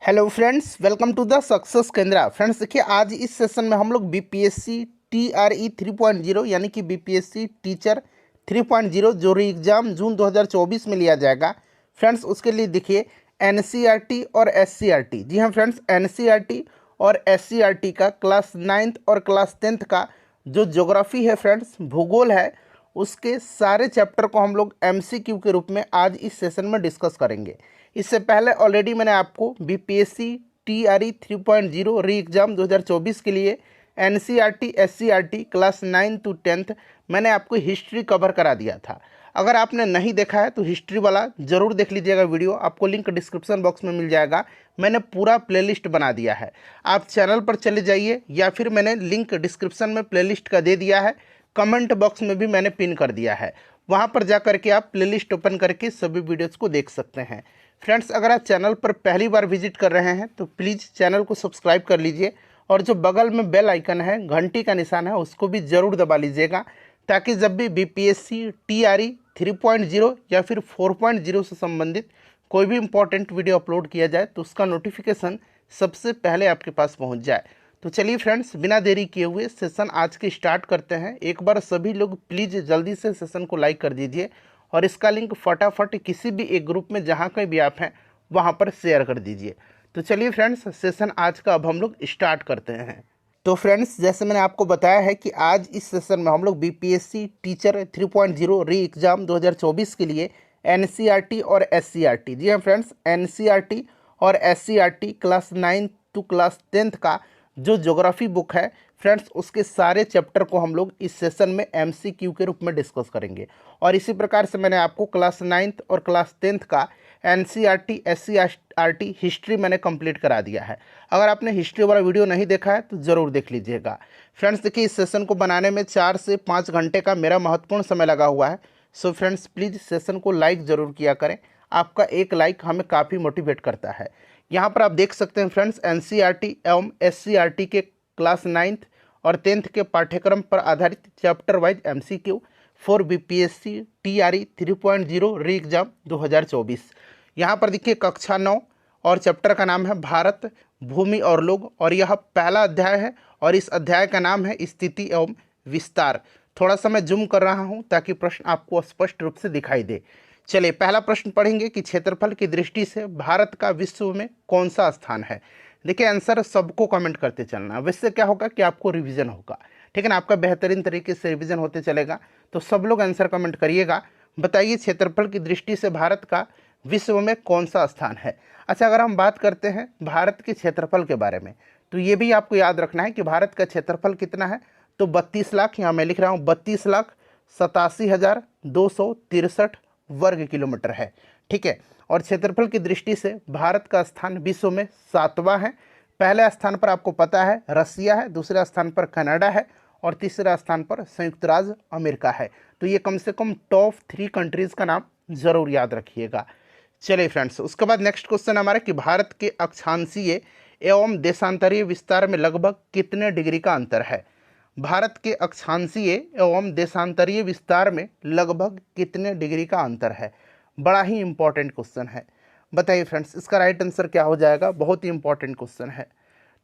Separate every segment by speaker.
Speaker 1: Hello friends, welcome to the success Kendra. Friends देखिए, आज इस सेशन में हम लोग बीपीएससी टीआरई 3.0 यानी कि बीपीएससी टीचर 3.0 जो री एग्ज़ाम जून 2024 में लिया जाएगा फ्रेंड्स, उसके लिए देखिए एनसीईआरटी और एससीईआरटी। जी हाँ फ्रेंड्स, एनसीईआरटी और एससीईआरटी का क्लास 9th और क्लास 10th का जो ज्योग्राफी है फ्रेंड्स, भूगोल है, उसके सारे चैप्टर को हम लोग एमसीक्यू के रूप में आज इस सेशन में डिस्कस करेंगे। इससे पहले ऑलरेडी मैंने आपको बीपीएससी टीआरई 3.0 री एग्ज़ाम 2024 के लिए NCERT SCERT class 9 to 10th मैंने आपको हिस्ट्री कवर करा दिया था। अगर आपने नहीं देखा है तो हिस्ट्री वाला ज़रूर देख लीजिएगा वीडियो, आपको लिंक डिस्क्रिप्शन बॉक्स में मिल जाएगा। मैंने पूरा प्लेलिस्ट बना दिया है, आप चैनल पर चले जाइए या फिर मैंने लिंक डिस्क्रिप्शन में प्लेलिस्ट का दे दिया है, कमेंट बॉक्स में भी मैंने पिन कर दिया है, वहाँ पर जा करके आप प्लेलिस्ट ओपन करके सभी वीडियोज़ को देख सकते हैं। फ्रेंड्स, अगर आप चैनल पर पहली बार विजिट कर रहे हैं तो प्लीज़ चैनल को सब्सक्राइब कर लीजिए और जो बगल में बेल आइकन है, घंटी का निशान है, उसको भी ज़रूर दबा लीजिएगा, ताकि जब भी बीपीएससी टीआरई 3.0 या फिर 4.0 से संबंधित कोई भी इंपॉर्टेंट वीडियो अपलोड किया जाए तो उसका नोटिफिकेशन सबसे पहले आपके पास पहुंच जाए। तो चलिए फ्रेंड्स, बिना देरी किए हुए सेशन आज के स्टार्ट करते हैं। एक बार सभी लोग प्लीज़ जल्दी से सेशन को लाइक कर दीजिए और इसका लिंक फटाफट किसी भी एक ग्रुप में जहाँ कहीं भी आप हैं वहाँ पर शेयर कर दीजिए। तो चलिए फ्रेंड्स, सेशन आज का अब हम लोग स्टार्ट करते हैं। तो फ्रेंड्स, जैसे मैंने आपको बताया है कि आज इस सेशन में हम लोग बीपीएससी टीचर 3.0 री एग्ज़ाम 2024 के लिए एनसीईआरटी और एससीईआरटी, जी हाँ फ्रेंड्स, एनसीईआरटी और SCERT class 9 to class 10th का जो ज्योग्राफी बुक है फ्रेंड्स, उसके सारे चैप्टर को हम लोग इस सेशन में एमसीक्यू के रूप में डिस्कस करेंगे। और इसी प्रकार से मैंने आपको क्लास 9th और क्लास 10th का एनसीईआरटी एससीईआरटी हिस्ट्री मैंने कंप्लीट करा दिया है। अगर आपने हिस्ट्री वाला वीडियो नहीं देखा है तो ज़रूर देख लीजिएगा। फ्रेंड्स देखिए, इस सेशन को बनाने में 4 से 5 घंटे का मेरा महत्वपूर्ण समय लगा हुआ है। सो फ्रेंड्स, प्लीज़ सेशन को लाइक ज़रूर किया करें, आपका एक लाइक हमें काफ़ी मोटिवेट करता है। यहाँ पर आप देख सकते हैं फ्रेंड्स, एनसीईआरटी एवं एससीईआरटी के क्लास 9th और 10th के पाठ्यक्रम पर आधारित chapter wise MCQ for BPSC TRE 3.0 री एग्ज़ाम 2024। यहाँ पर देखिए कक्षा 9 और चैप्टर का नाम है भारत, भूमि और लोग, और यह पहला अध्याय है और इस अध्याय का नाम है स्थिति एवं विस्तार। थोड़ा सा मैं जूम कर रहा हूँ ताकि प्रश्न आपको स्पष्ट रूप से दिखाई दे। चलिए, पहला प्रश्न पढ़ेंगे कि क्षेत्रफल की दृष्टि से भारत का विश्व में कौन सा स्थान है। देखिए, आंसर सबको कमेंट करते चलना, वैसे क्या होगा कि आपको रिवीजन होगा, ठीक है ना, आपका बेहतरीन तरीके से रिवीजन होते चलेगा। तो सब लोग आंसर कमेंट करिएगा, बताइए क्षेत्रफल की दृष्टि से भारत का विश्व में कौन सा स्थान है। अच्छा, अगर हम बात करते हैं भारत के क्षेत्रफल के बारे में तो ये भी आपको याद रखना है कि भारत का क्षेत्रफल कितना है। तो 32 लाख, यहाँ मैं लिख रहा हूँ 32,87,263 वर्ग किलोमीटर है, ठीक है। और क्षेत्रफल की दृष्टि से भारत का स्थान विश्व में 7वां है। पहले स्थान पर आपको पता है रसिया है, दूसरे स्थान पर कनाडा है और तीसरा स्थान पर संयुक्त राज्य अमेरिका है। तो ये कम से कम टॉप 3 कंट्रीज़ का नाम ज़रूर याद रखिएगा। चलिए फ्रेंड्स, उसके बाद नेक्स्ट क्वेश्चन हमारा कि भारत के अक्षांशीय एवं देशांतरीय विस्तार में लगभग कितने डिग्री का अंतर है। भारत के अक्षांशीय एवं देशांतरीय विस्तार में लगभग कितने डिग्री का अंतर है। बड़ा ही इंपॉर्टेंट क्वेश्चन है, बताइए फ्रेंड्स इसका राइट आंसर क्या हो जाएगा। बहुत ही इंपॉर्टेंट क्वेश्चन है।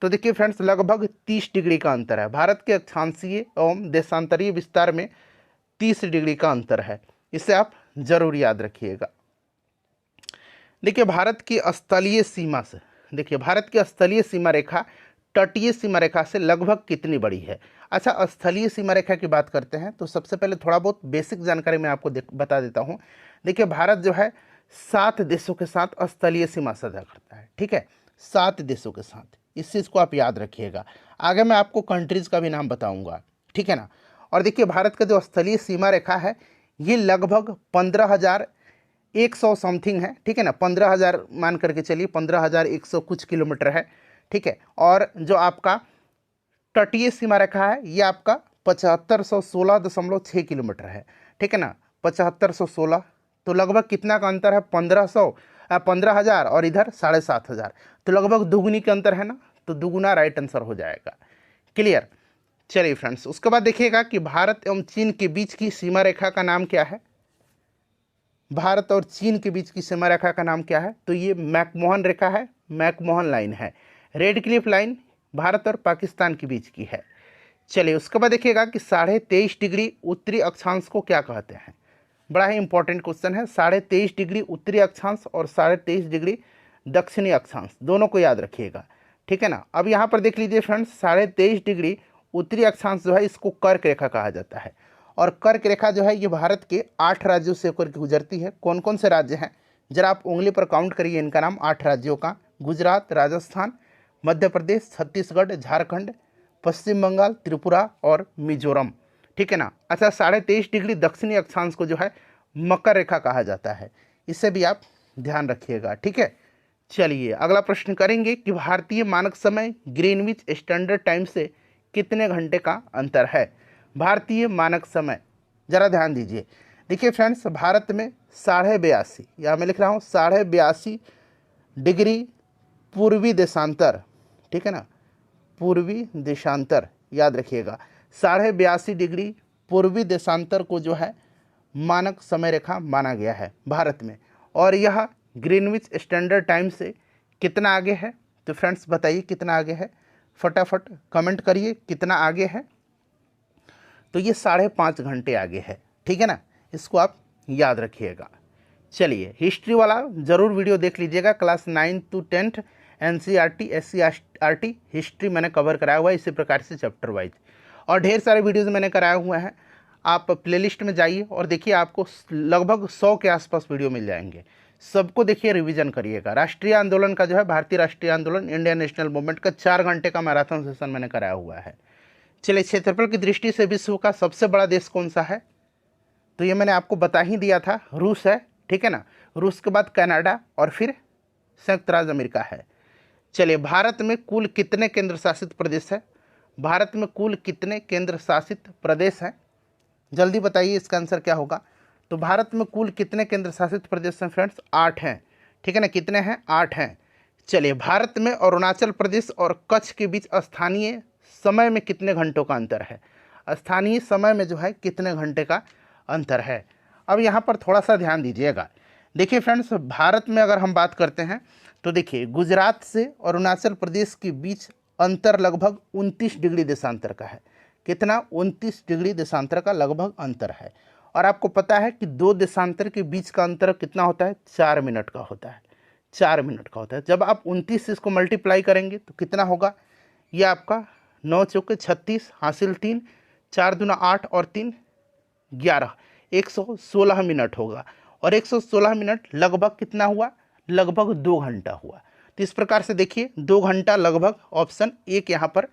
Speaker 1: तो देखिए फ्रेंड्स, लगभग 30 डिग्री का अंतर है। भारत के अक्षांशीय एवं देशांतरीय विस्तार में 30 डिग्री का अंतर है, इसे आप जरूर याद रखिएगा। देखिए, भारत की स्थलीय सीमा से, देखिए भारत की स्थलीय सीमा रेखा तटीय सीमा रेखा से लगभग कितनी बड़ी है। अच्छा, स्थलीय सीमा रेखा की बात करते हैं तो सबसे पहले थोड़ा बहुत बेसिक जानकारी मैं आपको बता देता हूँ। देखिए, भारत जो है 7 देशों के साथ स्थलीय सीमा साझा करता है, ठीक है, 7 देशों के साथ, इस चीज़ को आप याद रखिएगा। आगे मैं आपको कंट्रीज़ का भी नाम बताऊँगा, ठीक है ना। और देखिए, भारत का जो स्थलीय सीमा रेखा है ये लगभग 15,100 समथिंग है, ठीक है ना, 15,000 मान करके चलिए, 15,100 कुछ किलोमीटर है, ठीक है। और जो आपका तटीय सीमा रेखा है ये आपका 7516.6 किलोमीटर है, ठीक है ना, 7516। तो लगभग कितना का अंतर है, 15,000 और इधर 7,500, तो लगभग दुगुनी का अंतर है ना, तो दुगुना राइट आंसर हो जाएगा। क्लियर। चलिए फ्रेंड्स, उसके बाद देखिएगा कि भारत एवं चीन के बीच की सीमा रेखा का नाम क्या है। भारत और चीन के बीच की सीमा रेखा का नाम क्या है? तो ये मैकमोहन रेखा है, मैकमोहन लाइन है। रेड क्लिफ लाइन भारत और पाकिस्तान के बीच की है। चलिए उसके बाद देखिएगा कि 23.5 डिग्री उत्तरी अक्षांश को क्या कहते हैं। बड़ा ही इंपॉर्टेंट क्वेश्चन है। 23.5 डिग्री उत्तरी अक्षांश और 23.5 डिग्री दक्षिणी अक्षांश, दोनों को याद रखिएगा, ठीक है ना। अब यहाँ पर देख लीजिए फ्रेंड्स, 23.5 डिग्री उत्तरी अक्षांश जो है इसको कर्क रेखा कहा जाता है। और कर्क रेखा जो है ये भारत के 8 राज्यों से होकर के गुजरती है। कौन कौन से राज्य हैं जरा आप उंगली पर काउंट करिए इनका नाम, 8 राज्यों का। गुजरात, राजस्थान, मध्य प्रदेश, छत्तीसगढ़, झारखंड, पश्चिम बंगाल, त्रिपुरा और मिजोरम, ठीक है ना। अच्छा, 23.5 डिग्री दक्षिणी अक्षांश को जो है मकर रेखा कहा जाता है, इसे भी आप ध्यान रखिएगा, ठीक है। चलिए अगला प्रश्न करेंगे कि भारतीय मानक समय ग्रीनविच स्टैंडर्ड टाइम से कितने घंटे का अंतर है। भारतीय मानक समय जरा ध्यान दीजिए। देखिए फ्रेंड्स, भारत में 82.5, यहाँ मैं लिख रहा हूँ 82.5 डिग्री पूर्वी देशांतर, ठीक है ना, पूर्वी देशांतर याद रखिएगा। 82.5 डिग्री पूर्वी देशांतर को जो है मानक समय रेखा माना गया है भारत में। और यह ग्रीनविच स्टैंडर्ड टाइम से कितना आगे है? तो फ्रेंड्स बताइए कितना आगे है, फटाफट कमेंट करिए कितना आगे है। तो ये 5.5 घंटे आगे है, ठीक है ना, इसको आप याद रखिएगा। चलिए हिस्ट्री वाला ज़रूर वीडियो देख लीजिएगा, class 9 to 10 NCERT SCERT history मैंने कवर कराया हुआ है इसी प्रकार से चैप्टर वाइज, और ढेर सारे वीडियोज़ मैंने कराए हुए हैं। आप प्लेलिस्ट में जाइए और देखिए, आपको लगभग 100 के आसपास वीडियो मिल जाएंगे, सबको देखिए, रिवीजन करिएगा। राष्ट्रीय आंदोलन का जो है, भारतीय राष्ट्रीय आंदोलन, इंडियन नेशनल मूवमेंट का 4 घंटे का मैराथन सेशन मैंने कराया हुआ है। चलिए क्षेत्रफल की दृष्टि से विश्व का सबसे बड़ा देश कौन सा है? तो ये मैंने आपको बता ही दिया था, रूस है, ठीक है ना। रूस के बाद कनाडा और फिर संयुक्त राज्य अमेरिका है। चलिए भारत में कुल कितने केंद्र शासित प्रदेश है? भारत में कुल कितने केंद्र शासित प्रदेश हैं? जल्दी बताइए इसका आंसर क्या होगा। तो भारत में कुल कितने केंद्र शासित प्रदेश हैं फ्रेंड्स? 8 हैं, ठीक है ना। कितने हैं? 8 हैं। चलिए भारत में अरुणाचल प्रदेश और कच्छ के बीच स्थानीय समय में कितने घंटों का अंतर है? स्थानीय समय में जो है कितने घंटे का अंतर है? अब यहाँ पर थोड़ा सा ध्यान दीजिएगा। देखिए फ्रेंड्स, भारत में अगर हम बात करते हैं तो देखिए, गुजरात से अरुणाचल प्रदेश के बीच अंतर लगभग 29 डिग्री देशांतर का है। कितना? 29 डिग्री देशांतर का लगभग अंतर है। और आपको पता है कि 2 देशांतर के बीच का अंतर कितना होता है? 4 मिनट का होता है, 4 मिनट का होता है। जब आप 29 से इसको मल्टीप्लाई करेंगे तो कितना होगा? ये आपका 9 चौके 36, हासिल 3, 4 दूना 8 और 3 11, 116 मिनट होगा। और 116 मिनट लगभग कितना हुआ? लगभग 2 घंटा हुआ। तो इस प्रकार से देखिए 2 घंटा लगभग, ऑप्शन 1 यहाँ पर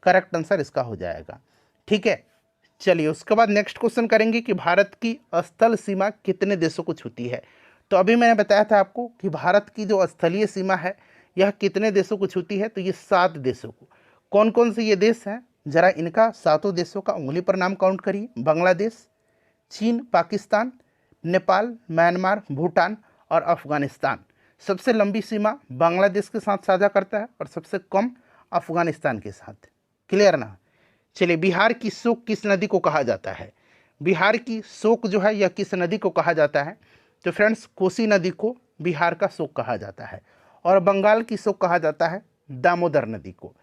Speaker 1: करेक्ट आंसर इसका हो जाएगा, ठीक है। चलिए उसके बाद नेक्स्ट क्वेश्चन करेंगे कि भारत की स्थल सीमा कितने देशों को छूती है। तो अभी मैंने बताया था आपको कि भारत की जो स्थलीय सीमा है यह कितने देशों को छूती है। तो ये 7 देशों को। कौन कौन से ये देश हैं? जरा इनका 7 देशों का उंगली पर नाम काउंट करिए। बांग्लादेश, चीन, पाकिस्तान, नेपाल, म्यांमार, भूटान और अफगानिस्तान। सबसे लंबी सीमा बांग्लादेश के साथ साझा करता है और सबसे कम अफगानिस्तान के साथ। क्लियर ना? चलिए बिहार की शोक किस नदी को कहा जाता है? बिहार की शोक जो है यह किस नदी को कहा जाता है? तो फ्रेंड्स कोसी नदी को बिहार का शोक कहा जाता है। और बंगाल की शोक कहा जाता है दामोदर नदी को।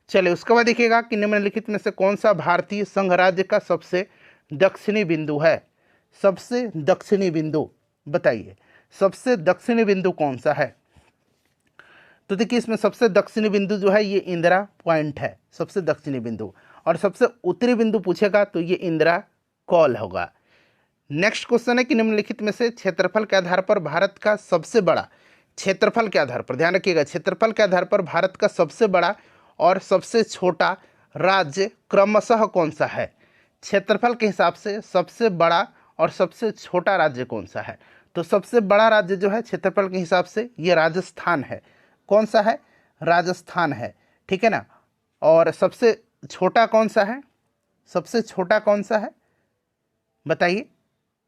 Speaker 1: चलिए उसके बाद देखिएगा कि निम्नलिखित में से कौन सा भारतीय संघ राज्य का सबसे दक्षिणी बिंदु है? सबसे दक्षिणी बिंदु बताइए, सबसे दक्षिणी बिंदु कौन सा है? तो देखिए इसमें सबसे दक्षिणी बिंदु जो है ये इंदिरा पॉइंट है, सबसे दक्षिणी बिंदु। और सबसे उत्तरी बिंदु पूछेगा तो ये इंदिरा कॉल होगा। नेक्स्ट क्वेश्चन है कि निम्नलिखित में से क्षेत्रफल के आधार पर भारत का सबसे बड़ा, क्षेत्रफल के आधार पर ध्यान रखिएगा, क्षेत्रफल के आधार पर भारत का सबसे बड़ा और सबसे छोटा राज्य क्रमशः कौन सा है? क्षेत्रफल के हिसाब से सबसे बड़ा और सबसे छोटा राज्य कौन सा है? तो सबसे बड़ा राज्य जो है क्षेत्रफल के हिसाब से ये राजस्थान है। कौन सा है? राजस्थान है, ठीक है ना। और सबसे छोटा कौन सा है? सबसे छोटा कौन सा है बताइए।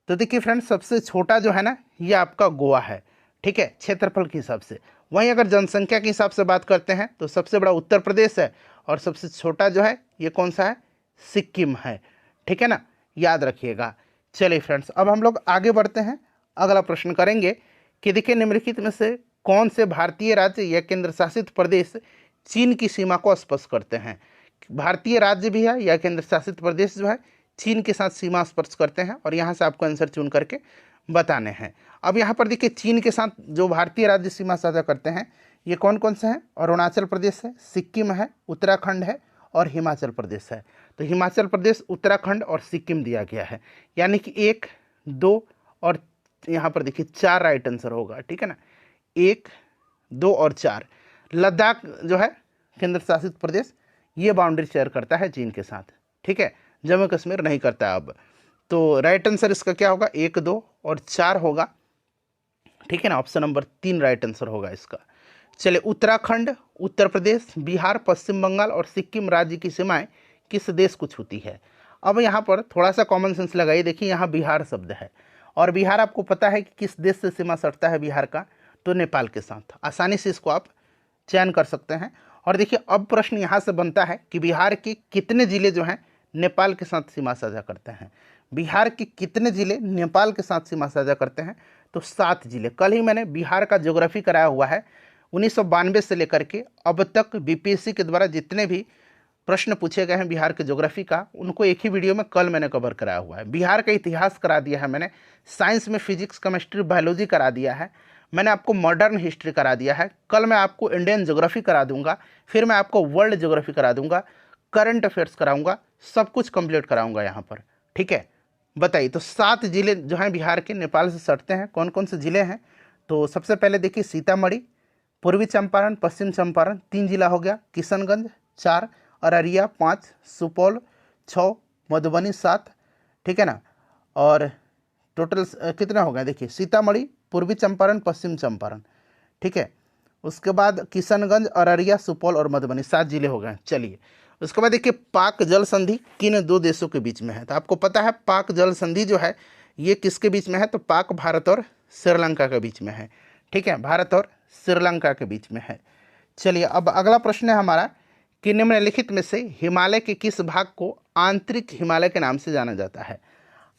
Speaker 1: तो देखिए फ्रेंड्स, सबसे छोटा जो है ना ये आपका गोवा है, ठीक है, क्षेत्रफल के हिसाब से। वहीं अगर जनसंख्या के हिसाब से बात करते हैं तो सबसे बड़ा उत्तर प्रदेश है और सबसे छोटा जो है ये कौन सा है? सिक्किम है, ठीक है ना, याद रखिएगा। चलिए फ्रेंड्स, अब हम लोग आगे बढ़ते हैं अगला प्रश्न करेंगे कि देखिए निम्नलिखित में से कौन से भारतीय राज्य या केंद्र शासित प्रदेश चीन की सीमा को स्पर्श करते हैं। भारतीय राज्य भी है या केंद्र शासित प्रदेश जो है चीन के साथ सीमा स्पर्श करते हैं, और यहाँ से आपको आंसर चुन करके बताने हैं। अब यहाँ पर देखिए चीन के साथ जो भारतीय राज्य सीमा साझा करते हैं ये कौन कौन से हैं। अरुणाचल प्रदेश है, सिक्किम है, उत्तराखंड है और हिमाचल प्रदेश है। तो हिमाचल प्रदेश, उत्तराखंड और सिक्किम दिया गया है, यानी कि 1, 2 और यहाँ पर देखिए 4 राइट आंसर होगा। ठीक है ना, 1, 2 और 4। लद्दाख जो है केंद्र शासित प्रदेश ये बाउंड्री शेयर करता है चीन के साथ। ठीक है, जम्मू कश्मीर नहीं करता अब। तो राइट आंसर इसका क्या होगा, 1, 2 और 4 होगा। ठीक है ना, ऑप्शन नंबर 3 राइट आंसर होगा इसका। चलिए, उत्तराखंड, उत्तर प्रदेश, बिहार, पश्चिम बंगाल और सिक्किम राज्य की सीमाएं किस देश को छूती है। अब यहाँ पर थोड़ा सा कॉमन सेंस लगाइए। देखिए यहाँ बिहार शब्द है, और बिहार आपको पता है कि किस देश से सीमा सटता है बिहार का, तो नेपाल के साथ। आसानी से इसको आप चयन कर सकते हैं। और देखिए अब प्रश्न यहाँ से बनता है कि बिहार के कितने जिले जो हैं नेपाल के साथ सीमा साझा करते हैं। बिहार के कितने जिले नेपाल के साथ सीमा साझा करते हैं, तो 7 जिले। कल ही मैंने बिहार का ज्योग्राफी कराया हुआ है। 1992 से लेकर के अब तक बीपीएससी के द्वारा जितने भी प्रश्न पूछे गए हैं बिहार के ज्योग्राफी का, उनको एक ही वीडियो में कल मैंने कवर कराया हुआ है। बिहार का इतिहास करा दिया है मैंने, साइंस में फिजिक्स, केमिस्ट्री, बायोलॉजी करा दिया है मैंने, आपको मॉडर्न हिस्ट्री करा दिया है। कल मैं आपको इंडियन ज्योग्राफी करा दूंगा, फिर मैं आपको वर्ल्ड ज्योग्राफी करा दूंगा, करंट अफेयर्स कराऊंगा, सब कुछ कंप्लीट कराऊंगा यहाँ पर। ठीक है, बताइए। तो 7 जिले जो हैं बिहार के नेपाल से सटते हैं, कौन कौन से जिले हैं। तो सबसे पहले देखिए सीतामढ़ी, पूर्वी चंपारण, पश्चिम चंपारण 3 जिला हो गया, किशनगंज 4, अररिया 5, सुपौल 6, मधुबनी 7। ठीक है ना, और टोटल कितना हो गया, देखिए सीतामढ़ी, पूर्वी चंपारण, पश्चिम चंपारण। ठीक है, उसके बाद किशनगंज, अररिया, सुपौल और मधुबनी 7 जिले हो गए। चलिए, उसके बाद देखिए पाक जल संधि किन 2 देशों के बीच में है। तो आपको पता है पाक जल संधि जो है ये किसके बीच में है, तो पाक भारत और श्रीलंका के बीच में है। ठीक है, भारत और श्रीलंका के बीच में है। चलिए, अब अगला प्रश्न है हमारा कि निम्नलिखित में से हिमालय के किस भाग को आंतरिक हिमालय के नाम से जाना जाता है।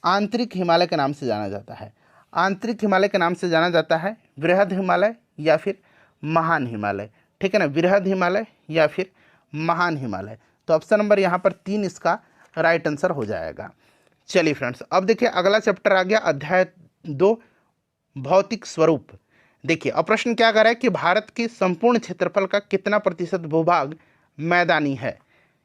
Speaker 1: आंतरिक हिमालय के नाम से जाना जाता है। आंतरिक हिमालय के नाम से जाना जाता है बृहद हिमालय या फिर महान हिमालय। ठीक है ना, बृहद हिमालय या फिर महान हिमालय। तो ऑप्शन नंबर यहाँ पर 3 इसका राइट आंसर हो जाएगा। चलिए फ्रेंड्स, अब देखिए अगला चैप्टर आ गया, अध्याय 2 भौतिक स्वरूप। देखिए अब प्रश्न क्या कर रहा है कि भारत के संपूर्ण क्षेत्रफल का कितना प्रतिशत भूभाग मैदानी है।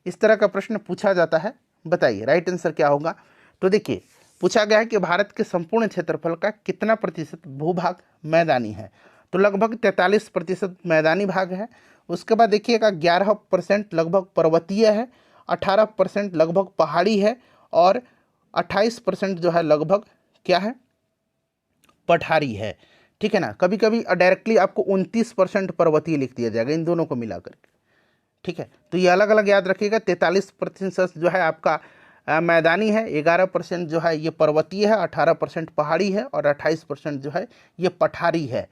Speaker 1: इस तरह का प्रश्न पूछा जाता है, बताइए राइट आंसर क्या होगा। तो देखिए पूछा गया है कि भारत के संपूर्ण क्षेत्रफल का कितना प्रतिशत भूभाग मैदानी है, तो लगभग 43% मैदानी भाग है। उसके बाद देखिएगा 11% लगभग पर्वतीय है, 18% लगभग पहाड़ी है और 28% जो है लगभग क्या है, पठारी है। ठीक है ना, कभी कभी डायरेक्टली आपको 29% पर्वतीय लिख दिया जाएगा इन दोनों को मिला करके। ठीक है, तो ये अलग अलग याद रखिएगा। 43% जो है आपका मैदानी है, 11% जो है ये पर्वतीय है, 18% पहाड़ी है और 28% जो है ये पठारी है।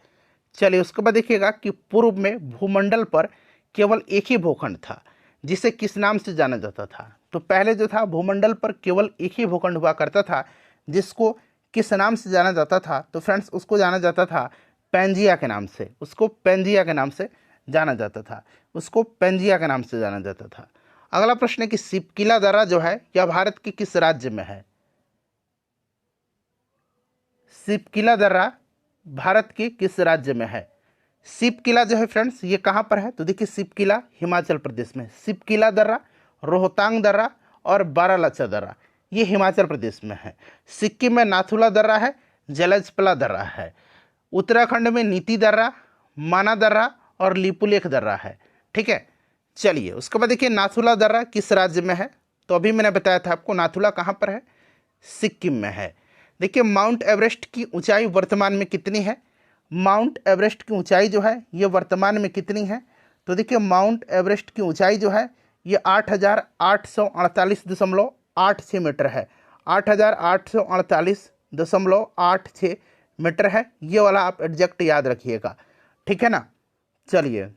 Speaker 1: चलिए, उसके बाद देखिएगा कि पूर्व में भूमंडल पर केवल एक ही भूखंड था, जिसे किस नाम से जाना जाता था। तो पहले जो था भूमंडल पर केवल एक ही भूखंड हुआ करता था, जिसको किस नाम से जाना जाता था, तो फ्रेंड्स उसको जाना जाता था पैंजिया के नाम से। उसको पैंजिया के नाम से जाना जाता था, उसको पैंजिया के नाम से जाना जाता था। अगला प्रश्न है कि सिपकिला दर्रा जो है यह भारत के किस राज्य में है। सिपकिला दर्रा भारत के किस राज्य में है। सिपकिला जो है फ्रेंड्स ये कहाँ पर है, तो देखिए सिपकिला हिमाचल प्रदेश में। सिपकिला दर्रा, रोहतांग दर्रा और बारालाचा दर्रा ये हिमाचल प्रदेश में है। सिक्किम में नाथुला दर्रा है, जलजपला दर्रा है। उत्तराखंड में नीति दर्रा, माना दर्रा और लिपुलेख दर्रा है। ठीक है, चलिए उसके बाद देखिए नाथुला दर्रा किस राज्य में है, तो अभी मैंने बताया था आपको नाथुला कहाँ पर है, सिक्किम में है। देखिए माउंट एवरेस्ट की ऊंचाई वर्तमान में कितनी है। माउंट एवरेस्ट की ऊंचाई जो है ये वर्तमान में कितनी है, तो देखिए माउंट एवरेस्ट की ऊंचाई जो है ये 8,848.86 मीटर है। 8,848.86 मीटर है, ये वाला आप एग्जैक्ट याद रखिएगा। ठीक है ना, चलिए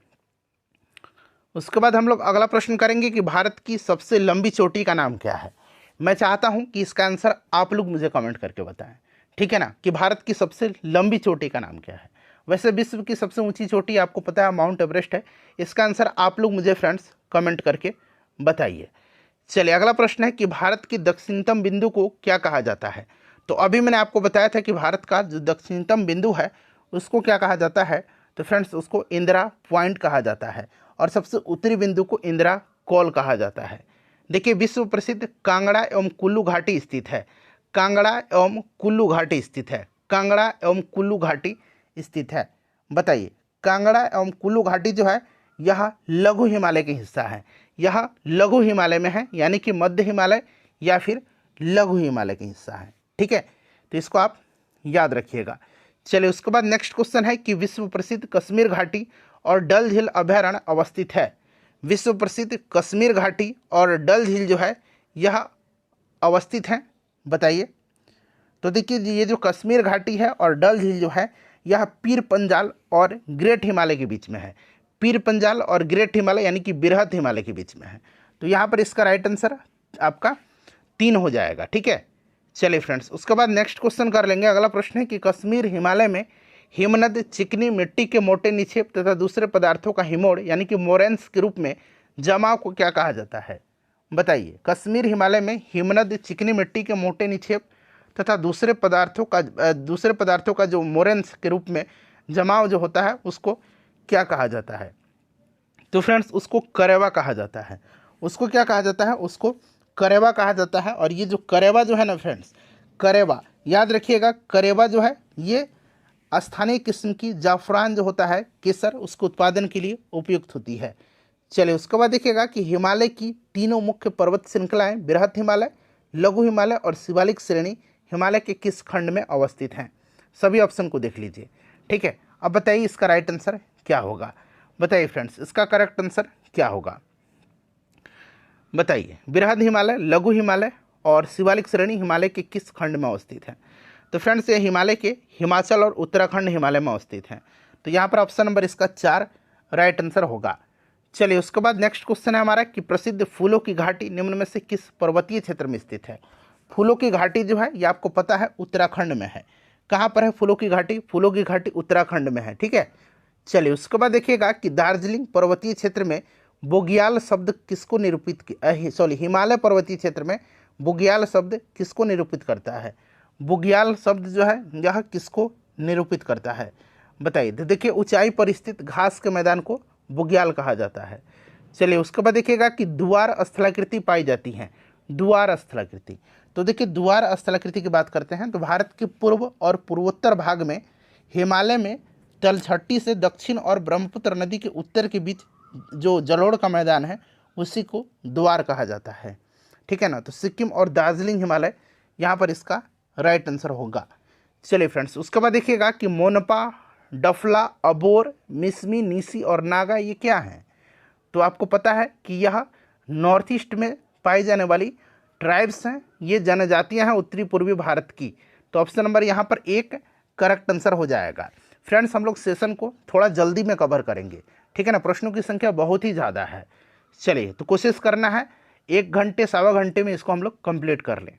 Speaker 1: उसके बाद हम लोग अगला प्रश्न करेंगे कि भारत की सबसे लंबी चोटी का नाम क्या है। मैं चाहता हूं कि इसका आंसर आप लोग मुझे कमेंट करके बताएं। ठीक है ना, कि भारत की सबसे लंबी चोटी का नाम क्या है। वैसे विश्व की सबसे ऊंची चोटी आपको पता है माउंट एवरेस्ट है। इसका आंसर आप लोग मुझे फ्रेंड्स कमेंट करके बताइए। चलिए अगला प्रश्न है कि भारत की दक्षिणतम बिंदु को क्या कहा जाता है। तो अभी मैंने आपको बताया था कि भारत का जो दक्षिणतम बिंदु है उसको क्या कहा जाता है, तो फ्रेंड्स उसको इंदिरा पॉइंट कहा जाता है, और सबसे उत्तरी बिंदु को इंदिरा कॉल कहा जाता है। देखिए विश्व प्रसिद्ध कांगड़ा एवं कुल्लू घाटी स्थित है। कांगड़ा एवं कुल्लू घाटी स्थित है। कांगड़ा एवं कुल्लू घाटी स्थित है। बताइए कांगड़ा एवं कुल्लू घाटी जो है यह लघु हिमालय का हिस्सा है। यह लघु हिमालय में है, यानी कि मध्य हिमालय या फिर लघु हिमालय का हिस्सा है। ठीक है, तो इसको आप याद रखिएगा। चलिए उसके बाद नेक्स्ट क्वेश्चन है कि विश्व प्रसिद्ध कश्मीर घाटी और डल झील अभयारण्य अवस्थित है। विश्व प्रसिद्ध कश्मीर घाटी और डल झील जो है यह अवस्थित है। बताइए, तो देखिए ये जो कश्मीर घाटी है और डल झील जो है यह पीर पंजाल और ग्रेट हिमालय के बीच में है। पीर पंजाल और ग्रेट हिमालय यानी कि बृहद हिमालय के बीच में है। तो यहाँ पर इसका राइट आंसर आपका 3 हो जाएगा। ठीक है, चलिए फ्रेंड्स उसके बाद नेक्स्ट क्वेश्चन कर लेंगे। अगला प्रश्न है कि कश्मीर हिमालय में हिमनद चिकनी मिट्टी के मोटे निक्षेप तथा दूसरे पदार्थों का हिमोड़ यानी कि मोरेंस के रूप में जमाव को क्या कहा जाता है। बताइए कश्मीर हिमालय में हिमनद चिकनी मिट्टी के मोटे निक्षेप तथा दूसरे पदार्थों का जो मोरेंस के रूप में जमाव जो होता है उसको क्या कहा जाता है। तो फ्रेंड्स उसको करेवा कहा जाता है। उसको क्या कहा जाता है, उसको करेवा कहा जाता है। और ये जो करेवा जो है ना फ्रेंड्स, करेवा याद रखिएगा, करेवा जो है ये स्थानीय किस्म की जाफरान जो होता है केसर उसके उत्पादन के लिए उपयुक्त होती है। चलिए उसके बाद देखिएगा कि हिमालय की तीनों मुख्य पर्वत श्रृंखलाएं बृहद हिमालय, लघु हिमालय और शिवालिक श्रेणी हिमालय के किस खंड में अवस्थित हैं। सभी ऑप्शन को देख लीजिए। ठीक है, अब बताइए इसका राइट आंसर क्या होगा। बताइए फ्रेंड्स इसका करेक्ट आंसर क्या होगा। बताइए बृहद हिमालय, लघु हिमालय और शिवालिक श्रेणी हिमालय के किस खंड में अवस्थित है। तो फ्रेंड्स ये हिमालय के हिमाचल और उत्तराखंड हिमालय में अवस्थित हैं। तो यहाँ पर ऑप्शन नंबर इसका 4 राइट आंसर होगा। चलिए उसके बाद नेक्स्ट क्वेश्चन है हमारा कि प्रसिद्ध फूलों की घाटी निम्न में से किस पर्वतीय क्षेत्र में स्थित है। फूलों की घाटी जो है ये आपको पता है उत्तराखंड में है। कहाँ पर है फूलों की घाटी, फूलों की घाटी उत्तराखंड में है। ठीक है, चलिए उसके बाद देखिएगा कि दार्जिलिंग पर्वतीय क्षेत्र में बुग्याल शब्द किसको निरूपित हिमालय पर्वतीय क्षेत्र में बुग्याल शब्द किसको निरूपित करता है। बुग्याल शब्द जो है यह किसको निरूपित करता है। बताइए, तो देखिए ऊंचाई पर स्थित घास के मैदान को बुग्याल कहा जाता है। चलिए उसके बाद देखिएगा कि द्वार स्थलाकृति पाई जाती है। द्वार स्थलाकृति, तो देखिए द्वार स्थलाकृति की बात करते हैं तो भारत के पूर्व और पूर्वोत्तर भाग में हिमालय में तलछट्टी से दक्षिण और ब्रह्मपुत्र नदी के उत्तर के बीच जो जलोढ़ का मैदान है उसी को द्वार कहा जाता है। ठीक है ना, तो सिक्किम और दार्जिलिंग हिमालय यहाँ पर इसका राइट आंसर होगा। चलिए फ्रेंड्स उसके बाद देखिएगा कि मोनपा, डफला, अबोर, मिसमी, नीसी और नागा ये क्या हैं। तो आपको पता है कि यह नॉर्थ ईस्ट में पाई जाने वाली ट्राइब्स हैं, ये जनजातियां हैं उत्तरी पूर्वी भारत की। तो ऑप्शन नंबर यहाँ पर 1 करेक्ट आंसर हो जाएगा। फ्रेंड्स हम लोग सेशन को थोड़ा जल्दी में कवर करेंगे। ठीक है ना, प्रश्नों की संख्या बहुत ही ज़्यादा है। चलिए तो कोशिश करना है 1 घंटे सवा घंटे में इसको हम लोग कंप्लीट कर लें।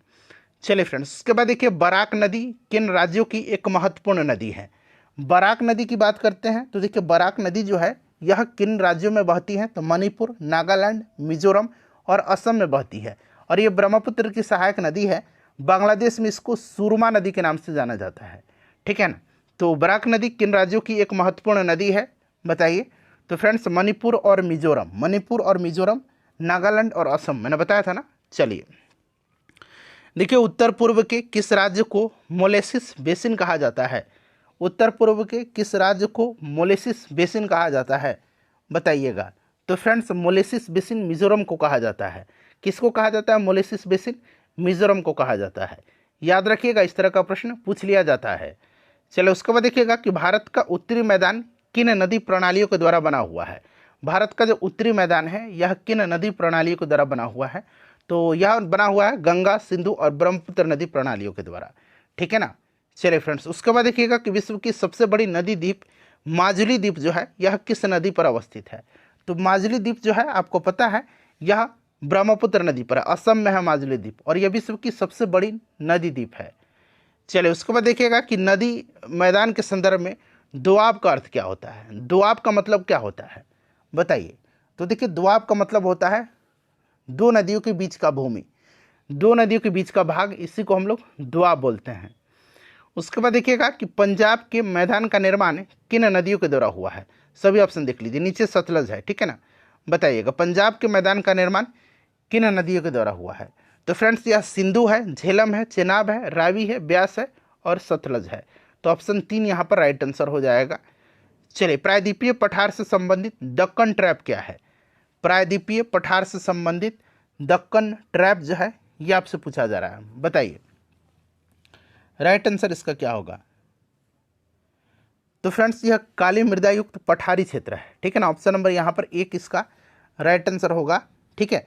Speaker 1: चलिए फ्रेंड्स उसके बाद देखिए बराक नदी किन राज्यों की एक महत्वपूर्ण नदी है। बराक नदी की बात करते हैं तो देखिए बराक नदी जो है यह किन राज्यों में बहती है, तो मणिपुर, नागालैंड, मिजोरम और असम में बहती है। और ये ब्रह्मपुत्र की सहायक नदी है। बांग्लादेश में इसको सुरमा नदी के नाम से जाना जाता है। ठीक है ना, तो बराक नदी किन राज्यों की एक महत्वपूर्ण नदी है बताइए। तो फ्रेंड्स मणिपुर और मिजोरम, नागालैंड और असम, मैंने बताया था ना। चलिए देखिए उत्तर पूर्व के किस राज्य को मोलेसिस बेसिन कहा जाता है। उत्तर पूर्व के किस राज्य को मोलेसिस बेसिन कहा जाता है बताइएगा। तो फ्रेंड्स मोलेसिस बेसिन मिजोरम को कहा जाता है। किसको कहा जाता है मोलेसिस बेसिन, मिजोरम को कहा जाता है। याद रखिएगा इस तरह का प्रश्न पूछ लिया जाता है। चलो उसके बाद देखिएगा कि भारत का उत्तरी मैदान किन नदी प्रणालियों के द्वारा बना हुआ है। भारत का जो उत्तरी मैदान है यह किन नदी प्रणालियों के द्वारा बना हुआ है। तो यह बना हुआ है गंगा, सिंधु और ब्रह्मपुत्र नदी प्रणालियों के द्वारा। ठीक है ना। चलिए फ्रेंड्स उसके बाद देखिएगा कि विश्व की सबसे बड़ी नदी द्वीप माजुली द्वीप जो है यह किस नदी पर अवस्थित है। तो माजुली द्वीप जो है आपको पता है यह ब्रह्मपुत्र नदी पर, असम में है माजुली द्वीप, और यह विश्व की सबसे बड़ी नदी द्वीप है। चलिए उसके बाद देखिएगा कि नदी मैदान के संदर्भ में दोआब का अर्थ क्या होता है, दोआब का मतलब क्या होता है बताइए। तो देखिए दोआब का मतलब होता है दो नदियों के बीच का भूमि, दो नदियों के बीच का भाग, इसी को हम लोग दोआब बोलते हैं। उसके बाद देखिएगा कि पंजाब के मैदान का निर्माण किन नदियों के द्वारा हुआ है, सभी ऑप्शन देख लीजिए, नीचे सतलज है, ठीक है ना। बताइएगा पंजाब के मैदान का निर्माण किन नदियों के द्वारा हुआ है। तो फ्रेंड्स यह सिंधु है, झेलम है, चेनाब है, रावी है, ब्यास है और सतलज है। तो ऑप्शन 3 यहाँ पर राइट आंसर हो जाएगा। चलिए प्रायद्वीपीय पठार से संबंधित दक्कन ट्रैप क्या है, प्रायद्वीपीय पठार से संबंधित दक्कन ट्रैप जो है ये आपसे पूछा जा रहा है, बताइए राइट आंसर इसका क्या होगा। तो फ्रेंड्स यह काली मृदा युक्त पठारी क्षेत्र है, ठीक है ना। ऑप्शन नंबर यहाँ पर 1 इसका राइट आंसर होगा, ठीक है।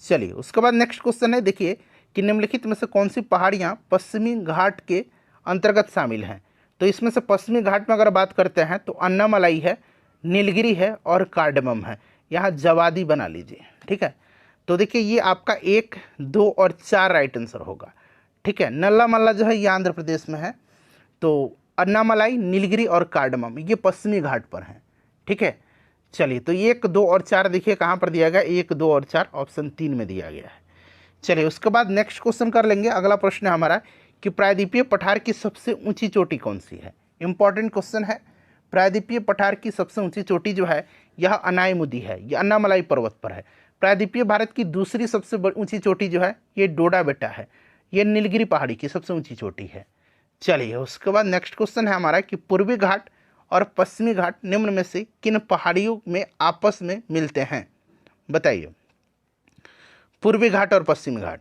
Speaker 1: चलिए उसके बाद नेक्स्ट क्वेश्चन है, देखिए कि निम्नलिखित में से कौन सी पहाड़ियाँ पश्चिमी घाट के अंतर्गत शामिल हैं। तो इसमें से पश्चिमी घाट में अगर बात करते हैं तो अन्नामलाई है, नीलगिरी है और कार्डमम है। यहाँ जवादी बना लीजिए, ठीक है। तो देखिए ये आपका 1, 2 और 4 राइट आंसर होगा, ठीक है। नल्ला मल्ला जो है ये आंध्र प्रदेश में है, तो अन्नामलाई, नीलगिरी और कार्डमम ये पश्चिमी घाट पर हैं, ठीक है। चलिए तो 1, 2 और 4 देखिए कहाँ पर दिया गया, 1, 2 और 4 ऑप्शन 3 में दिया गया है। चलिए उसके बाद नेक्स्ट क्वेश्चन कर लेंगे। अगला प्रश्न है हमारा कि प्रायद्वीपीय पठार की सबसे ऊंची चोटी कौन सी है। इंपॉर्टेंट क्वेश्चन है। प्रायद्वीपीय पठार की सबसे ऊंची चोटी जो है यह अनायमुदी है, यह अन्नामलाई पर्वत पर है। प्रायद्वीपीय भारत की दूसरी सबसे ऊंची चोटी जो है ये डोडा बेटा है, ये नीलगिरी पहाड़ी की सबसे ऊंची चोटी है। चलिए उसके बाद नेक्स्ट क्वेश्चन है हमारा कि पूर्वी घाट और पश्चिमी घाट निम्न में से किन पहाड़ियों में आपस में मिलते हैं, बताइए पूर्वी घाट और पश्चिमी घाट।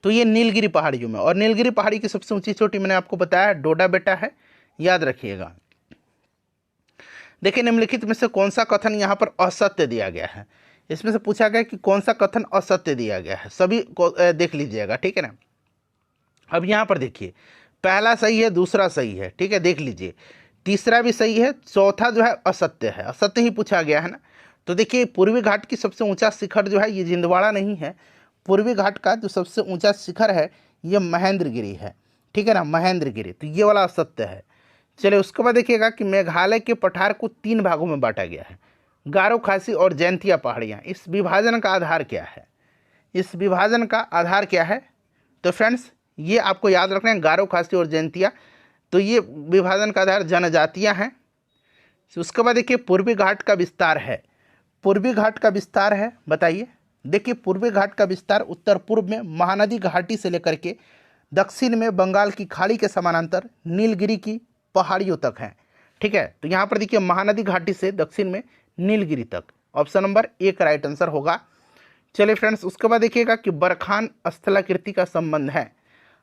Speaker 1: तो ये नीलगिरी पहाड़ियों में, और नीलगिरी पहाड़ी की सबसे ऊंची चोटी मैंने आपको बताया डोडा बेटा है, याद रखिएगा। देखिए निम्नलिखित में से कौन सा कथन यहाँ पर असत्य दिया गया है। इसमें से पूछा गया कि कौन सा कथन असत्य दिया गया है, सभी को देख लीजिएगा, ठीक है ना। अब यहाँ पर देखिए पहला सही है, दूसरा सही है, ठीक है, देख लीजिए, तीसरा भी सही है, चौथा जो है असत्य है, असत्य ही पूछा गया है ना। तो देखिए पूर्वी घाट की सबसे ऊंचा शिखर जो है ये जिंदवाड़ा नहीं है, पूर्वी घाट का जो सबसे ऊंचा शिखर है ये महेंद्रगिरी है, ठीक है ना, महेंद्रगिरी, तो ये वाला असत्य है। चलिए उसके बाद देखिएगा कि मेघालय के पठार को 3 भागों में बांटा गया है, गारो, खासी और जैंतिया पहाड़ियाँ। इस विभाजन का आधार क्या है, इस विभाजन का आधार क्या है। तो फ्रेंड्स ये आपको याद रखना है, गारो, खासी और जैंतिया, तो ये विभाजन का आधार जनजातियाँ हैं। उसके बाद देखिए पूर्वी घाट का विस्तार है, पूर्वी घाट का विस्तार है, बताइए। देखिए पूर्वी घाट का विस्तार उत्तर पूर्व में महानदी घाटी से लेकर के दक्षिण में बंगाल की खाड़ी के समानांतर नीलगिरी की पहाड़ियों तक है, ठीक है। तो यहाँ पर देखिए महानदी घाटी से दक्षिण में नीलगिरी तक, ऑप्शन नंबर 1 राइट आंसर होगा। चलिए फ्रेंड्स उसके बाद देखिएगा कि बरखान स्थलाकृति का संबंध है,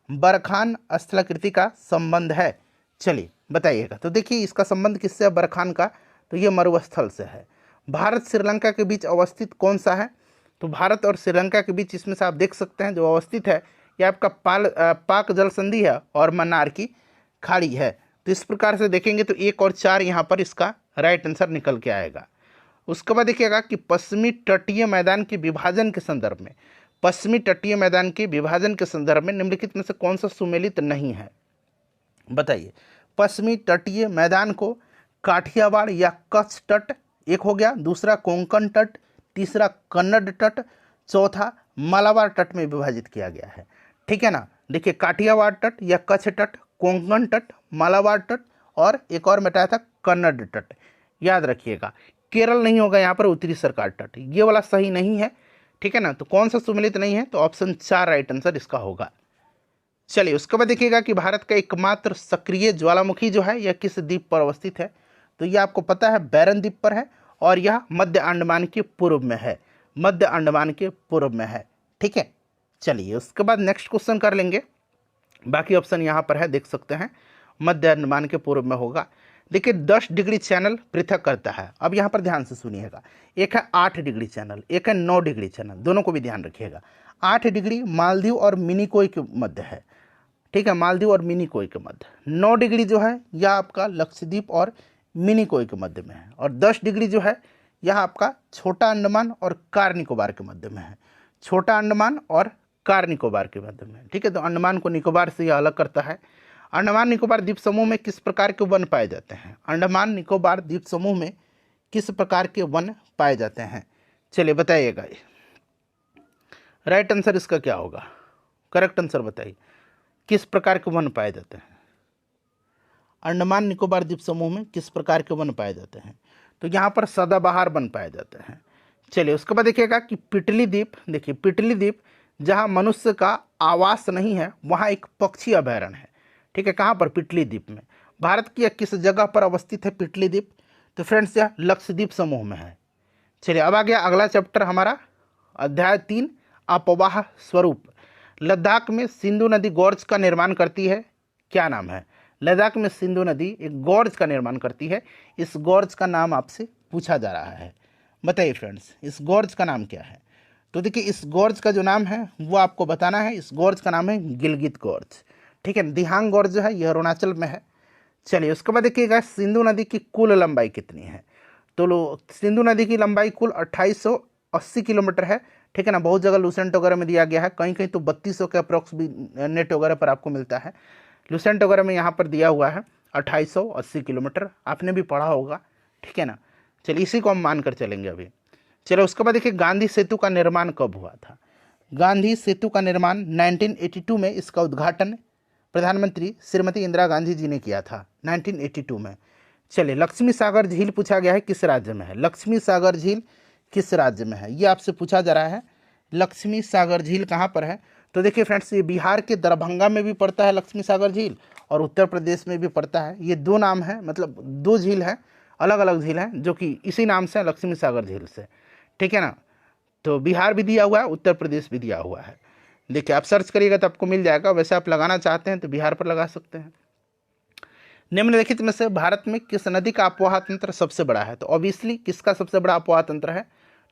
Speaker 1: बरखान स्थलाकृति का संबंध है, चलिए बताइएगा। तो देखिए इसका संबंध किससे है बरखान का, तो ये मरुस्थल से है। भारत श्रीलंका के बीच अवस्थित कौन सा है, तो भारत और श्रीलंका के बीच इसमें से आप देख सकते हैं जो अवस्थित है ये आपका पाक जल संधि है और मन्नार की खाड़ी है। तो इस प्रकार से देखेंगे तो 1 और 4 यहाँ पर इसका राइट आंसर निकल के आएगा। उसके बाद देखिएगा कि पश्चिमी तटीय मैदान के विभाजन के संदर्भ में, पश्चिमी तटीय मैदान के विभाजन के संदर्भ में निम्नलिखित में से कौन सा सुमेलित नहीं है, बताइए। पश्चिमी तटीय मैदान को काठियावाड़ या कच्छ तट एक हो गया, दूसरा कोंकण तट, तीसरा कन्नड़ तट, चौथा मालाबार तट में विभाजित किया गया है, ठीक है ना। देखिए काठियावाड़ तट या कच्छ तट, कोंकण तट, मालाबार तट और एक और बताया था कन्नड़ तट, याद रखिएगा। केरल नहीं होगा यहाँ पर, उत्तरी सरकार तट, ये वाला सही नहीं है, ठीक है ना। तो कौन सा सुमेलित नहीं है, तो ऑप्शन 4 राइट आंसर इसका होगा। चलिए उसके बाद देखिएगा कि भारत का एकमात्र सक्रिय ज्वालामुखी जो है यह किस द्वीप पर अवस्थित है, तो ये आपको पता है बैरन द्वीप पर है और यह मध्य अंडमान के पूर्व में है, मध्य अंडमान के पूर्व में है, ठीक है। चलिए उसके बाद नेक्स्ट क्वेश्चन कर लेंगे, बाकी ऑप्शन यहाँ पर है देख सकते हैं, मध्य अंडमान के पूर्व में होगा। देखिए 10 डिग्री चैनल पृथक करता है, अब यहाँ पर ध्यान से सुनिएगा, एक है 8 डिग्री चैनल, एक है 9 डिग्री चैनल, दोनों को भी ध्यान रखिएगा। 8 डिग्री मालदीव और मिनिकोय के मध्य है, ठीक है, मालदीव और मिनिकोय के मध्य। 9 डिग्री जो है यह आपका लक्षद्वीप और मिनिकोय के मध्य में है, और 10 डिग्री जो है यह आपका छोटा अंडमान और कार निकोबार के मध्य में है, छोटा अंडमान और कार निकोबार के मध्य में। ठीक है, तो अंडमान को निकोबार से यह अलग करता है। अंडमान निकोबार द्वीप समूह में किस प्रकार के वन पाए जाते हैं? अंडमान निकोबार द्वीप समूह में किस प्रकार के वन पाए जाते हैं? चलिए बताइएगा, राइट आंसर इसका क्या होगा? करेक्ट आंसर बताइए, किस प्रकार के वन पाए जाते हैं? अंडमान निकोबार द्वीप समूह में किस प्रकार के वन पाए जाते हैं? तो यहाँ पर सदाबहार वन पाए जाते हैं। चलिए उसके बाद देखिएगा कि पिटली द्वीप, देखिए पिटली द्वीप जहाँ मनुष्य का आवास नहीं है वहाँ एक पक्षी अभयारण्य है। ठीक है, कहाँ पर? पिटली द्वीप में। भारत की किस जगह पर अवस्थित है पिटली द्वीप? तो फ्रेंड्स यह लक्षद्वीप समूह में है। चलिए अब आ गया अगला चैप्टर हमारा, अध्याय 3 अपवाह स्वरूप। लद्दाख में सिंधु नदी गॉर्ज का निर्माण करती है, क्या नाम है? लद्दाख में सिंधु नदी एक गॉर्ज का निर्माण करती है, इस गॉर्ज का नाम आपसे पूछा जा रहा है। बताइए फ्रेंड्स, इस गॉर्ज का नाम क्या है? तो देखिए इस गॉर्ज का जो नाम है वो आपको बताना है। इस गॉर्ज का नाम है गिलगित गॉर्ज। ठीक है, दिहांग गॉर्ज जो है यह अरुणाचल में है। चलिए उसके बाद देखिएगा सिंधु नदी की कुल लंबाई कितनी है? तो सिंधु नदी की लंबाई कुल 2880 किलोमीटर है। ठीक है ना, बहुत जगह लूसेंट वगैरह में दिया गया है, कहीं कहीं तो 3200 के अप्रॉक्स भी नेट वगैरह पर आपको मिलता है। लूसेंट वगैरह में यहाँ पर दिया हुआ है 2880 किलोमीटर, आपने भी पढ़ा होगा। ठीक है ना, चलिए इसी को हम मानकर चलेंगे अभी। चलो उसके बाद देखिए गांधी सेतु का निर्माण कब हुआ था? गांधी सेतु का निर्माण 1982 में, इसका उद्घाटन प्रधानमंत्री श्रीमती इंदिरा गांधी जी ने किया था 1982 में। चलिए लक्ष्मी सागर झील पूछा गया है, किस राज्य में है? लक्ष्मी सागर झील किस राज्य में है ये आपसे पूछा जा रहा है। लक्ष्मी सागर झील कहाँ पर है? तो देखिए फ्रेंड्स, ये बिहार के दरभंगा में भी पड़ता है लक्ष्मी सागर झील, और उत्तर प्रदेश में भी पड़ता है। ये दो नाम है, मतलब दो झील हैं, अलग अलग झील हैं जो कि इसी नाम से लक्ष्मी सागर झील से। ठीक है ना, तो बिहार भी दिया हुआ है, उत्तर प्रदेश भी दिया हुआ है। देखिए आप सर्च करिएगा तो आपको मिल जाएगा। वैसे आप लगाना चाहते हैं तो बिहार पर लगा सकते हैं। निम्नलिखित में से भारत में किस नदी का अपवाह तंत्र सबसे बड़ा है? तो ऑब्वियसली किसका सबसे बड़ा अपवाह तंत्र है?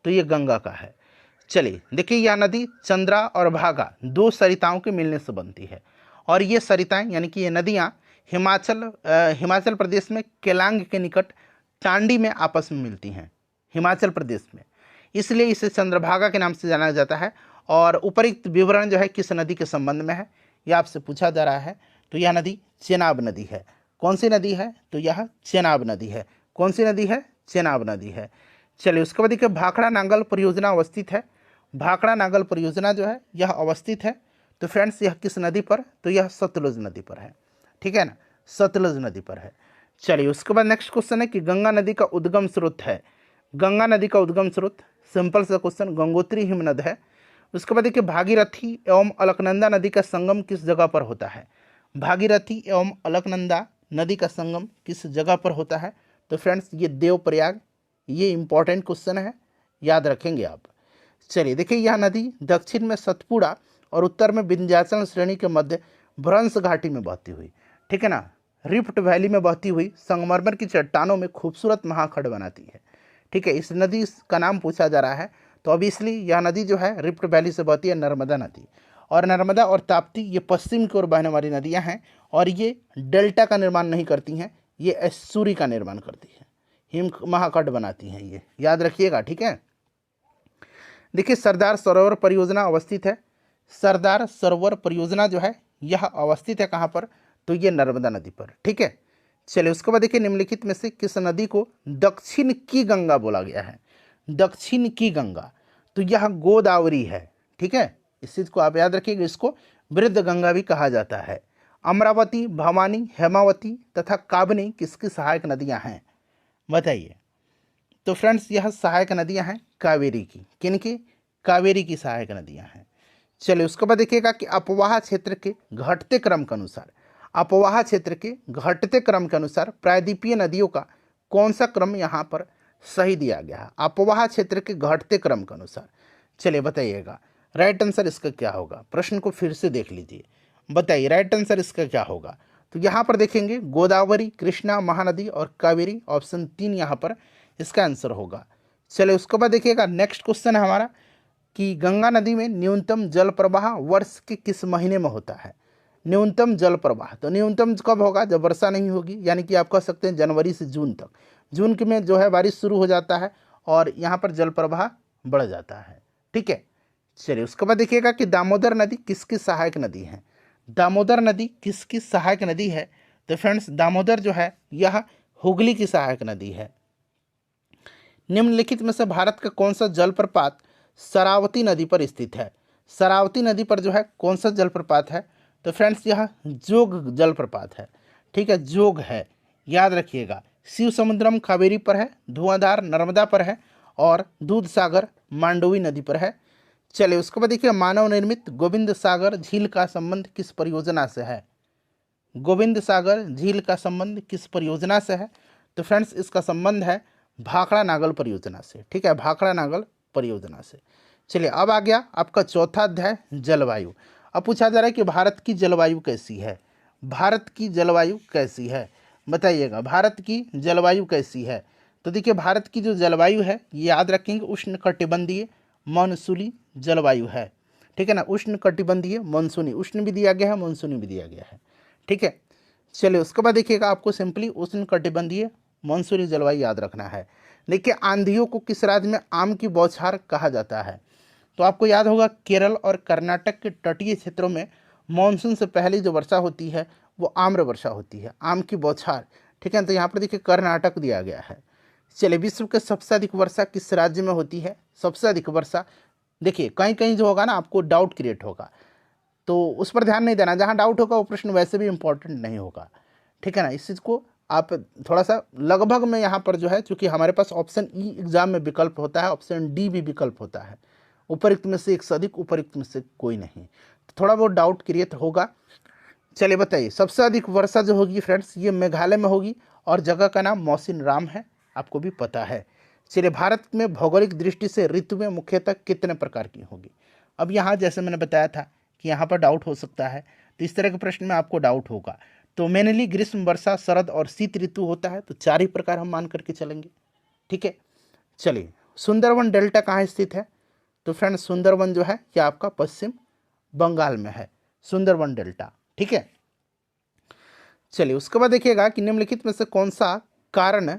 Speaker 1: तो ये गंगा का है। चलिए देखिए यह नदी चंद्रा और भागा दो सरिताओं के मिलने से बनती है, और ये सरिताएं यानी कि ये नदियाँ हिमाचल प्रदेश में केलांग के निकट टांडी में आपस में मिलती हैं, हिमाचल प्रदेश में, इसलिए इसे चंद्रभागा के नाम से जाना जाता है। और उपरोक्त विवरण जो है किस नदी के संबंध में है यह आपसे पूछा जा रहा है। तो यह नदी चेनाब नदी है। कौन सी नदी है? तो यह चेनाब नदी है। कौन सी नदी है? चेनाब नदी है। चलिए उसके बाद देखिए भाखड़ा नांगल परियोजना अवस्थित है। भाखड़ा नांगल परियोजना जो है यह अवस्थित है, तो फ्रेंड्स यह किस नदी पर? तो यह सतलुज नदी पर है। ठीक है ना, सतलुज नदी पर है। चलिए उसके बाद नेक्स्ट क्वेश्चन है कि गंगा नदी का उद्गम स्रोत है। गंगा नदी का उद्गम स्रोत, सिंपल सा क्वेश्चन, गंगोत्री हिमनद है। उसके बाद देखिए भागीरथी एवं अलकनंदा नदी का संगम किस जगह पर होता है? भागीरथी एवं अलकनंदा नदी का संगम किस जगह पर होता है? तो फ्रेंड्स ये देवप्रयाग। ये इंपॉर्टेंट क्वेश्चन है, याद रखेंगे आप। चलिए देखिए यह नदी दक्षिण में सतपुड़ा और उत्तर में विंध्याचल श्रेणी के मध्य भ्रंश घाटी में बहती हुई, ठीक है ना, रिफ्ट वैली में बहती हुई संगमरमर की चट्टानों में खूबसूरत महाखंड बनाती है। ठीक है, इस नदी का नाम पूछा जा रहा है। तो ऑब्वियसली यह नदी जो है रिफ्ट वैली से बहती है, नर्मदा नदी। और नर्मदा और ताप्ती ये पश्चिम की ओर बहने वाली नदियां हैं, और ये डेल्टा का निर्माण नहीं करती हैं, ये एस्चुरी का निर्माण करती है, हिम महाखंड बनाती हैं, ये याद रखिएगा। ठीक है, देखिए सरदार सरोवर परियोजना अवस्थित है। सरदार सरोवर परियोजना जो है यह अवस्थित है कहाँ पर? तो ये नर्मदा नदी पर। ठीक है, चलिए उसके बाद देखिए निम्नलिखित में से किस नदी को दक्षिण की गंगा बोला गया है? दक्षिण की गंगा, तो यह गोदावरी है। ठीक है, इस चीज़ को आप याद रखिएगा, इसको वृद्ध गंगा भी कहा जाता है। अमरावती, भवानी, हेमावती तथा काबनी किसकी सहायक नदियां हैं? बताइए। तो फ्रेंड्स यह सहायक नदियां हैं कावेरी की। किनकी? कावेरी की सहायक नदियां हैं। चलिए उसके बाद देखिएगा कि अपवाह क्षेत्र के घटते क्रम के अनुसार, अपवाह क्षेत्र के घटते क्रम के अनुसार प्रायद्वीपीय नदियों का कौन सा क्रम यहाँ पर सही दिया गया है? अपवाह क्षेत्र के घटते क्रम के अनुसार। चलिए बताइएगा राइट आंसर इसका क्या होगा? प्रश्न को फिर से देख लीजिए, बताइए राइट आंसर इसका क्या होगा? तो यहाँ पर देखेंगे गोदावरी, कृष्णा, महानदी और कावेरी, ऑप्शन 3 यहाँ पर इसका आंसर होगा। चलिए उसके बाद देखिएगा नेक्स्ट क्वेश्चन है हमारा कि गंगा नदी में न्यूनतम जल प्रवाह वर्ष के किस महीने में होता है? न्यूनतम जल प्रवाह, तो न्यूनतम कब होगा? जब वर्षा नहीं होगी, यानी कि आप कह सकते हैं जनवरी से जून तक। जून के में जो है बारिश शुरू हो जाता है और यहाँ पर जल प्रवाह बढ़ जाता है। ठीक है, चलिए उसके बाद देखिएगा कि दामोदर नदी किसकी सहायक नदी है। दामोदर नदी किसकी सहायक नदी है? तो फ्रेंड्स दामोदर जो है यह हुगली की सहायक नदी है। निम्नलिखित में से भारत का कौन सा जलप्रपात शरावती नदी पर स्थित है? शरावती नदी पर जो है कौन सा जलप्रपात है? तो फ्रेंड्स यह जोग जलप्रपात है। ठीक है, जोग है, याद रखिएगा। शिव समुद्रम कावेरी पर है, धुआंधार नर्मदा पर है और दूध सागर मांडवी नदी पर है। चलिए उसके बाद देखिए मानव निर्मित गोविंद सागर झील का संबंध किस परियोजना से है? गोविंद सागर झील का संबंध किस परियोजना से है? तो फ्रेंड्स इसका संबंध है भाखड़ा नागल परियोजना से। ठीक है, भाखड़ा नागल परियोजना से। चलिए अब आ गया आपका चौथा अध्याय जलवायु। अब पूछा जा रहा है कि भारत की जलवायु कैसी है? भारत की जलवायु कैसी है बताइएगा, भारत की जलवायु कैसी है? तो देखिए भारत की जो जलवायु है ये याद रखेंगे उष्णकटिबंधीय मानसूनी जलवायु है। ठीक है ना, उष्णकटिबंधीय मानसूनी, उष्ण भी दिया गया है, मानसूनी भी दिया गया है। ठीक है, चलिए उसके बाद देखिएगा आपको सिंपली उष्णकटिबंधीय मानसूनी जलवायु याद रखना है। देखिए आंधियों को किस राज्य में आम की बौछार कहा जाता है? तो आपको याद होगा केरल और कर्नाटक के तटीय क्षेत्रों में मानसून से पहले जो वर्षा होती है वो आम्र वर्षा होती है, आम की बौछार। ठीक है, तो यहाँ पर देखिए कर्नाटक दिया गया है। चलिए विश्व के सबसे अधिक वर्षा किस राज्य में होती है? सबसे अधिक वर्षा देखिए कहीं कहीं जो होगा ना आपको डाउट क्रिएट होगा, तो उस पर ध्यान नहीं देना। जहाँ डाउट होगा वो प्रश्न वैसे भी इंपॉर्टेंट नहीं होगा। ठीक है ना, इस चीज़ को आप थोड़ा सा लगभग में यहाँ पर जो है, चूंकि हमारे पास ऑप्शन ई एग्जाम में विकल्प होता है, ऑप्शन डी भी विकल्प होता है, उपयुक्त में से एक से अधिक, उपयुक्त में से कोई नहीं, तो थोड़ा बहुत डाउट क्रिएट होगा। चलिए बताइए सबसे अधिक वर्षा जो होगी फ्रेंड्स ये मेघालय में होगी और जगह का नाम मौसिन राम है, आपको भी पता है। चलिए भारत में भौगोलिक दृष्टि से ऋतुएं मुख्यतः कितने प्रकार की होगी? अब यहाँ जैसे मैंने बताया था कि यहाँ पर डाउट हो सकता है, तो इस तरह के प्रश्न में आपको डाउट होगा। तो मेनली ग्रीष्म वर्षा शरद और शीत ऋतु होता है, तो चार ही प्रकार हम मान करके चलेंगे। ठीक है, चलिए सुंदरवन डेल्टा कहाँ स्थित है? तो फ्रेंड्स सुंदरवन जो है यह आपका पश्चिम बंगाल में है, सुंदरवन डेल्टा। ठीक है, चलिए उसके बाद देखिएगा कि निम्नलिखित में से कौन सा कारण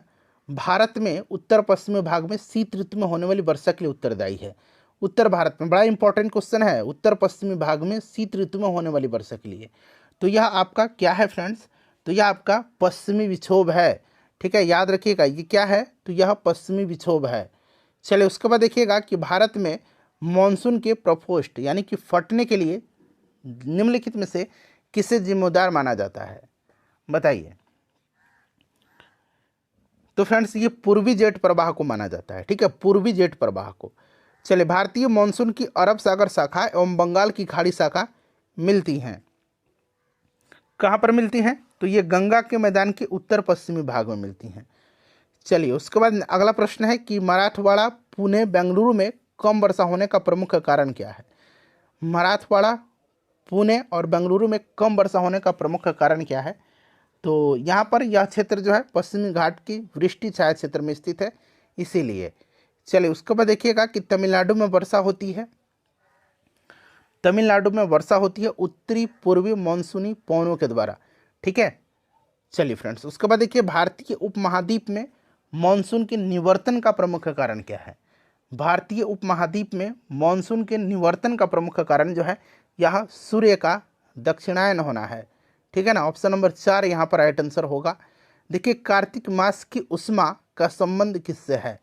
Speaker 1: भारत में उत्तर पश्चिमी भाग में शीत ऋतु में होने वाली वर्षा के लिए उत्तरदायी है? उत्तर भारत में, बड़ा इंपॉर्टेंट क्वेश्चन है, उत्तर पश्चिमी भाग में शीत ऋतु में होने वाली वर्षा के लिए। तो यह आपका क्या है फ्रेंड्स? तो यह आपका पश्चिमी विक्षोभ है। ठीक है, याद रखिएगा ये क्या है? तो यह पश्चिमी विक्षोभ है। चलिए उसके बाद देखिएगा कि भारत में मानसून के प्रकोष्ठ यानी कि फटने के लिए निम्नलिखित में से किसे जिम्मेदार माना जाता है? बताइए। तो फ्रेंड्स ये पूर्वी जेट प्रवाह को माना जाता है। ठीक है, पूर्वी जेट प्रवाह को। चलिए भारतीय मानसून की अरब सागर शाखा एवं बंगाल की खाड़ी शाखा मिलती हैं, कहाँ पर मिलती हैं? तो ये गंगा के मैदान के उत्तर पश्चिमी भाग में मिलती हैं। चलिए उसके बाद अगला प्रश्न है कि मराठवाड़ा पुणे बेंगलुरु में कम वर्षा होने का प्रमुख कारण क्या है? मराठवाड़ा पुणे और बेंगलुरु में कम वर्षा होने का प्रमुख कारण क्या है? तो यहाँ पर यह क्षेत्र जो है पश्चिमी घाट की वृष्टि छाया क्षेत्र में स्थित है, इसीलिए। चलिए उसके बाद देखिएगा कि तमिलनाडु में वर्षा होती है, तमिलनाडु में वर्षा होती है उत्तरी पूर्वी मानसूनी पवनों के द्वारा। ठीक है, चलिए फ्रेंड्स उसके बाद देखिए भारतीय उपमहाद्वीप में मानसून के निवर्तन का प्रमुख कारण क्या है? भारतीय उपमहाद्वीप में मानसून के निवर्तन का प्रमुख कारण जो है यह सूर्य का दक्षिणायन होना है। ठीक है ना, ऑप्शन नंबर 4 यहाँ पर राइट आंसर होगा। देखिए कार्तिक मास की उष्मा का संबंध किससे है?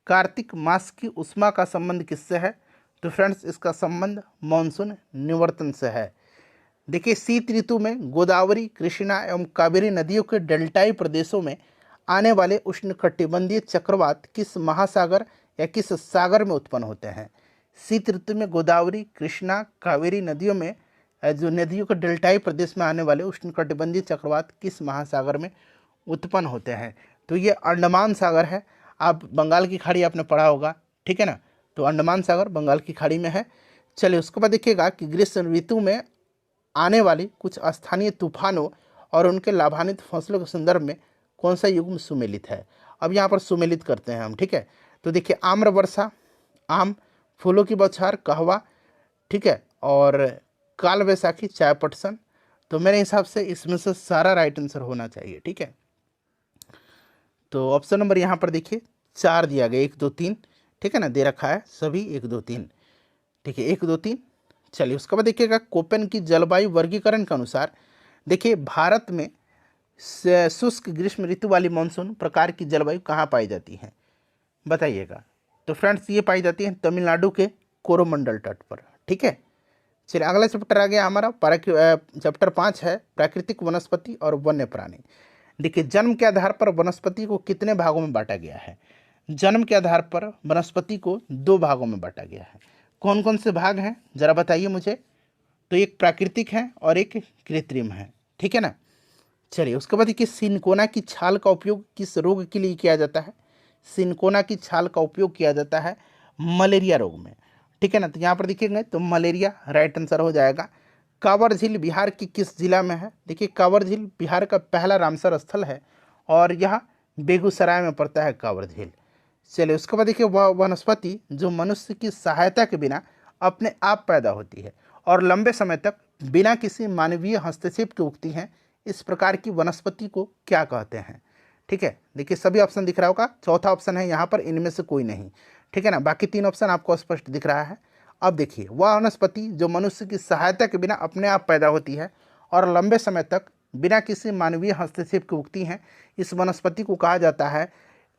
Speaker 1: कार्तिक मास की उष्मा का संबंध किससे है? तो फ्रेंड्स इसका संबंध मानसून निवर्तन से है। देखिए शीत ऋतु में गोदावरी कृष्णा एवं कावेरी नदियों के डेल्टाई प्रदेशों में आने वाले उष्णकटिबंधीय चक्रवात किस महासागर या किस सागर में उत्पन्न होते हैं? शीत ऋतु में गोदावरी कृष्णा कावेरी नदियों में जो नदियों के डेल्टाई प्रदेश में आने वाले उष्णकटिबंधीय चक्रवात किस महासागर में उत्पन्न होते हैं? तो ये अंडमान सागर है। आप बंगाल की खाड़ी आपने पढ़ा होगा, ठीक है ना, तो अंडमान सागर बंगाल की खाड़ी में है। चलिए उसके बाद देखिएगा कि ग्रीष्म ऋतु में आने वाली कुछ स्थानीय तूफानों और उनके लाभान्वित फसलों के संदर्भ में कौन सा युग्म सुमेलित है? अब यहाँ पर सुमेलित करते हैं हम। ठीक है, तो देखिए आम्र वर्षा, आम, फूलों की बौछार, कहवा, ठीक है, और काल बैसाखी, चाय पटसन। तो मेरे हिसाब से इसमें से सारा राइट आंसर होना चाहिए। ठीक है, तो ऑप्शन नंबर यहाँ पर देखिए 4 दिया गया, 1 2 3, ठीक है ना, दे रखा है सभी 1 2 3। ठीक है, 1 2 3। चलिए उसके बाद देखिएगा कोपेन की जलवायु वर्गीकरण के अनुसार देखिए भारत में शुष्क ग्रीष्म ऋतु वाली मानसून प्रकार की जलवायु कहाँ पाई जाती है, बताइएगा। तो फ्रेंड्स ये पाई जाती है तमिलनाडु के कोरोमंडल तट पर। ठीक है, चलिए अगला चैप्टर आ गया हमारा चैप्टर 5 है प्राकृतिक वनस्पति और वन्य प्राणी। देखिए जन्म के आधार पर वनस्पति को कितने भागों में बांटा गया है। जन्म के आधार पर वनस्पति को 2 भागों में बांटा गया है। कौन कौन से भाग हैं जरा बताइए मुझे। तो एक प्राकृतिक है और एक कृत्रिम है, ठीक है ना। चलिए उसके बाद देखिए सिनकोना की छाल का उपयोग किस रोग के लिए किया जाता है। सिनकोना की छाल का उपयोग किया जाता है मलेरिया रोग में, ठीक है ना। तो यहाँ पर देखिएगा तो मलेरिया राइट आंसर हो जाएगा। कांवर झील बिहार की किस जिला में है। देखिए कांवर झील बिहार का पहला रामसर स्थल है और यह बेगूसराय में पड़ता है कांवर झील। चलिए उसके बाद देखिए वह वनस्पति जो मनुष्य की सहायता के बिना अपने आप पैदा होती है और लंबे समय तक बिना किसी मानवीय हस्तक्षेप के उगती हैं, इस प्रकार की वनस्पति को क्या कहते हैं। ठीक है, देखिए सभी ऑप्शन दिख रहा होगा। चौथा ऑप्शन है यहाँ पर इनमें से कोई नहीं, ठीक है ना। बाकी 3 ऑप्शन आपको स्पष्ट दिख रहा है। अब देखिए वह वनस्पति जो मनुष्य की सहायता के बिना अपने आप पैदा होती है और लंबे समय तक बिना किसी मानवीय हस्तक्षेप के उगती हैं, इस वनस्पति को कहा जाता है